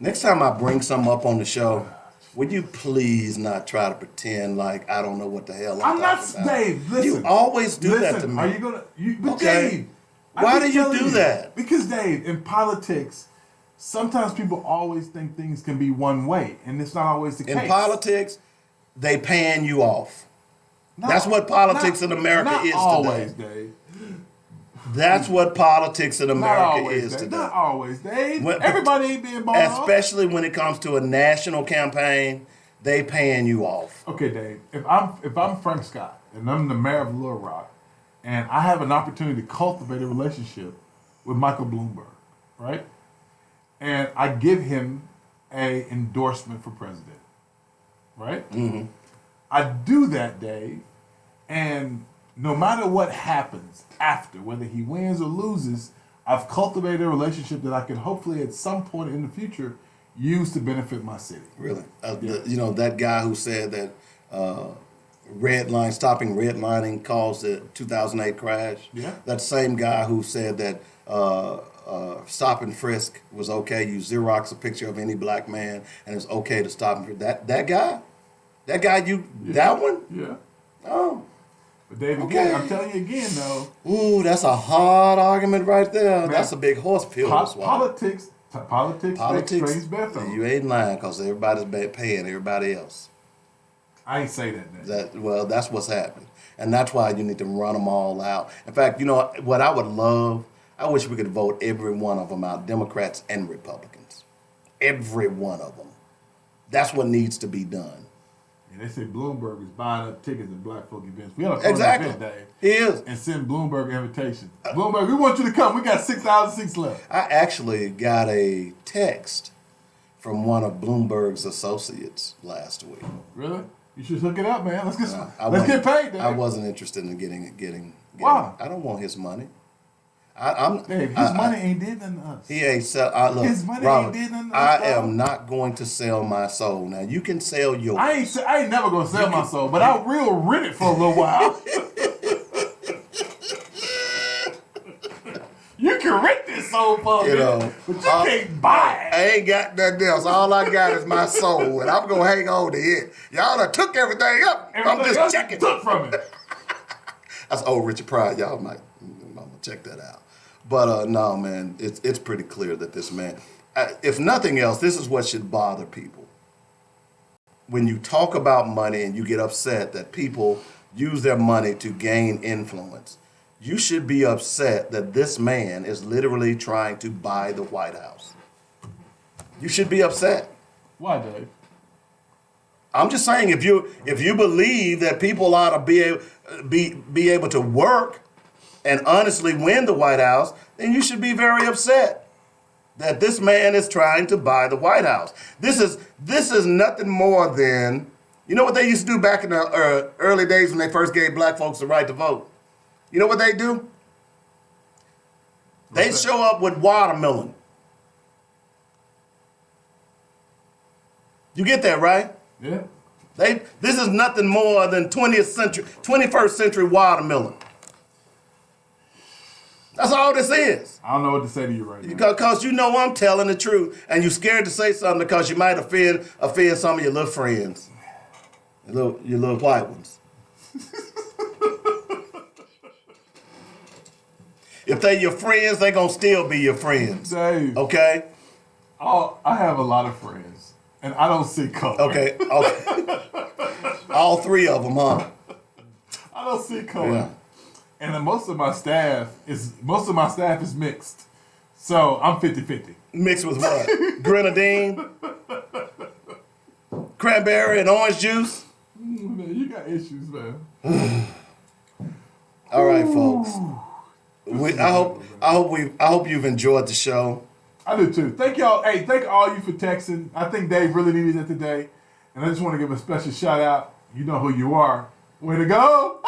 next time I bring something up on the show, would you please not try to pretend like I don't know what the hell I'm talking about? Dave, listen. You always do that to me. Are you going to... But Okay. Dave... Why do you do that? Because, Dave, in politics, sometimes people always think things can be one way, and it's not always the case. In politics, they paying you off. That's what politics in America is always, today. Dave. That's what politics in America always, is Dave. today. Not always, Dave. Everybody ain't being bought off. Especially when it comes to a national campaign, they paying you off. Okay, Dave. If I'm Frank Scott and I'm the mayor of Little Rock, and I have an opportunity to cultivate a relationship with Michael Bloomberg, right? And I give him a endorsement for president, right? Mm-hmm. I do that, Dave, and no matter what happens after, whether he wins or loses, I've cultivated a relationship that I can hopefully at some point in the future use to benefit my city. Really? That guy who said that stopping redlining caused the 2008 crash? Yeah. That same guy who said that stop and frisk was okay. You Xerox a picture of any black man and it's okay to stop and frisk. That guy? That guy that one? Yeah. Oh. But Dave, Okay. again, I'm telling you again, though. Ooh, that's a hard argument right there. Man, that's a big horse pill to swallow. Politics makes strange bathroom. You ain't lying because everybody's paying everybody else. I ain't say that. Well, that's what's happening. And that's why you need to run them all out. In fact, you know what I would love? I wish we could vote every one of them out, Democrats and Republicans. Every one of them. That's what needs to be done. And they say Bloomberg is buying up tickets at black folk events. We ought to Exactly. event, Dave. He is. And send Bloomberg an invitation. Bloomberg, we want you to come. We got 6,000 seats left. I actually got a text from one of Bloomberg's associates last week. Really? You should hook it up, man. Let's get Let's get paid, Dave. I wasn't interested in getting. Why? I don't want his money. Dave, his money ain't did nothing to us. He ain't sell. Look, His money Robert, ain't did nothing to us. I am not going to sell my soul. Now you can sell yours. I ain't never gonna sell my soul, but I will rent it for a little while. You can rent this soul for a minute, but you can't buy it. I ain't got nothing else. All I got is my soul, and I'm gonna hang on to it. Y'all done took everything up. I'm just checking. Took from it. That's old Richard Pryor. Y'all might. I'm gonna check that out. But no, man, it's pretty clear that this man, if nothing else, this is what should bother people. When you talk about money and you get upset that people use their money to gain influence, you should be upset that this man is literally trying to buy the White House. You should be upset. Why, Dave? I'm just saying, if you believe that people ought to be able to work and honestly win the White House, then you should be very upset that this man is trying to buy the White House. This is nothing more than, you know what they used to do back in the early days when they first gave black folks the right to vote? You know what they do? They show up with watermelon. You get that, right? Yeah. This is nothing more than 21st century watermelon. That's all this is. I don't know what to say to you right now. Because you know I'm telling the truth, and you're scared to say something because you might offend some of your little friends, your little white ones. If they're your friends, they're going to still be your friends. Dave. Okay? I have a lot of friends, and I don't see color. Okay. All three of them, huh? I don't see color. Yeah. And then most of my staff is mixed. So I'm 50-50. Mixed with what? Grenadine? Cranberry and orange juice? Man, you got issues, man. All right, folks. I hope you've enjoyed the show. I do too. Thank y'all. Hey, thank all you for texting. I think Dave really needed it today. And I just want to give a special shout out. You know who you are. Way to go.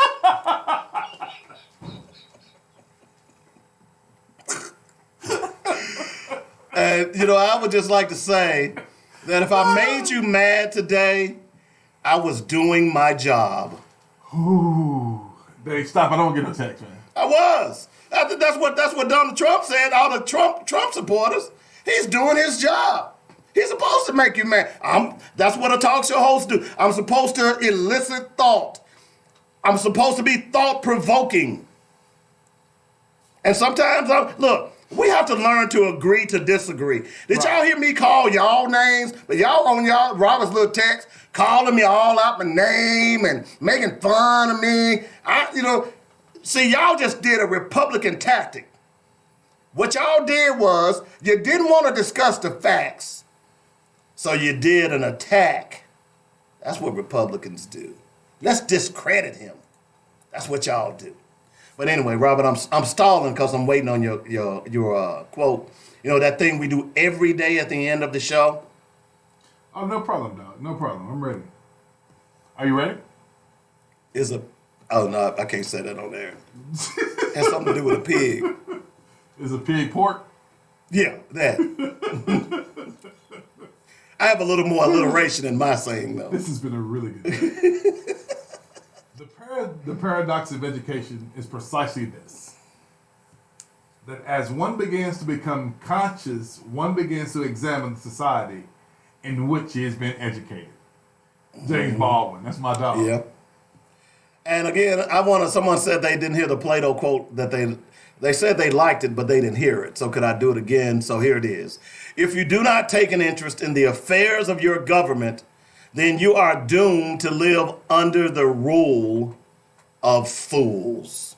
And, I would just like to say that if I made you mad today, I was doing my job. Ooh. Dave, stop. I don't get no text, man. I was. That's what Donald Trump said. All the Trump supporters. He's doing his job. He's supposed to make you mad. That's what a talk show host do. I'm supposed to elicit thought. I'm supposed to be thought-provoking. And sometimes, look, we have to learn to agree to disagree. Did y'all hear me call y'all names? But y'all on Robert's little text, calling me all out my name and making fun of me. See, y'all just did a Republican tactic. What y'all did was you didn't want to discuss the facts, so you did an attack. That's what Republicans do. Let's discredit him. That's what y'all do. But anyway, Robert, I'm stalling because I'm waiting on your quote. That thing we do every day at the end of the show. Oh, no problem, dog. No problem. I'm ready. Are you ready? Oh, no, I can't say that on there. Has something to do with a pig. Is a pig pork? Yeah, that. I have a little more alliteration in my saying, though. This has been a really good day. The paradox of education is precisely this. That as one begins to become conscious, one begins to examine the society in which he has been educated. James Baldwin, that's my dog. Yep. And again, someone said they didn't hear the Plato quote that they said they liked it, but they didn't hear it. So could I do it again? So here it is. If you do not take an interest in the affairs of your government, then you are doomed to live under the rule of fools.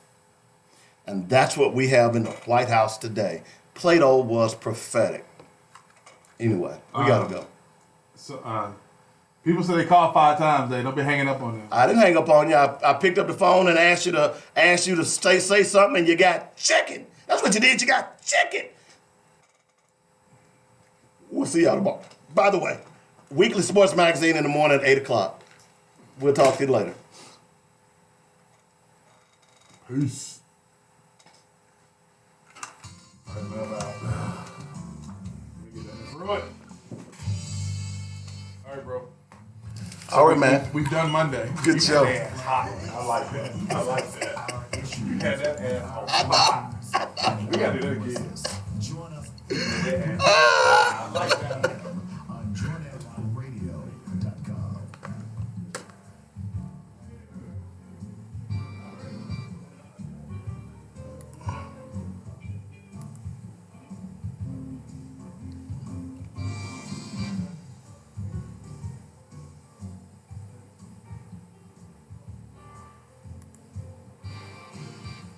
And that's what we have in the White House today. Plato was prophetic. Anyway, we got to go. So, people say they call 5 times. Don't be hanging up on them. I didn't hang up on you. I picked up the phone and asked you to say something, and you got chicken. That's what you did. You got chicken. We'll see y'all tomorrow. By the way, weekly sports magazine in the morning at 8 o'clock. We'll talk to you later. Peace. Right. All right, bro. All right, man. We've done Monday. Good show. I like that. You had that ass hot. We got to do that again.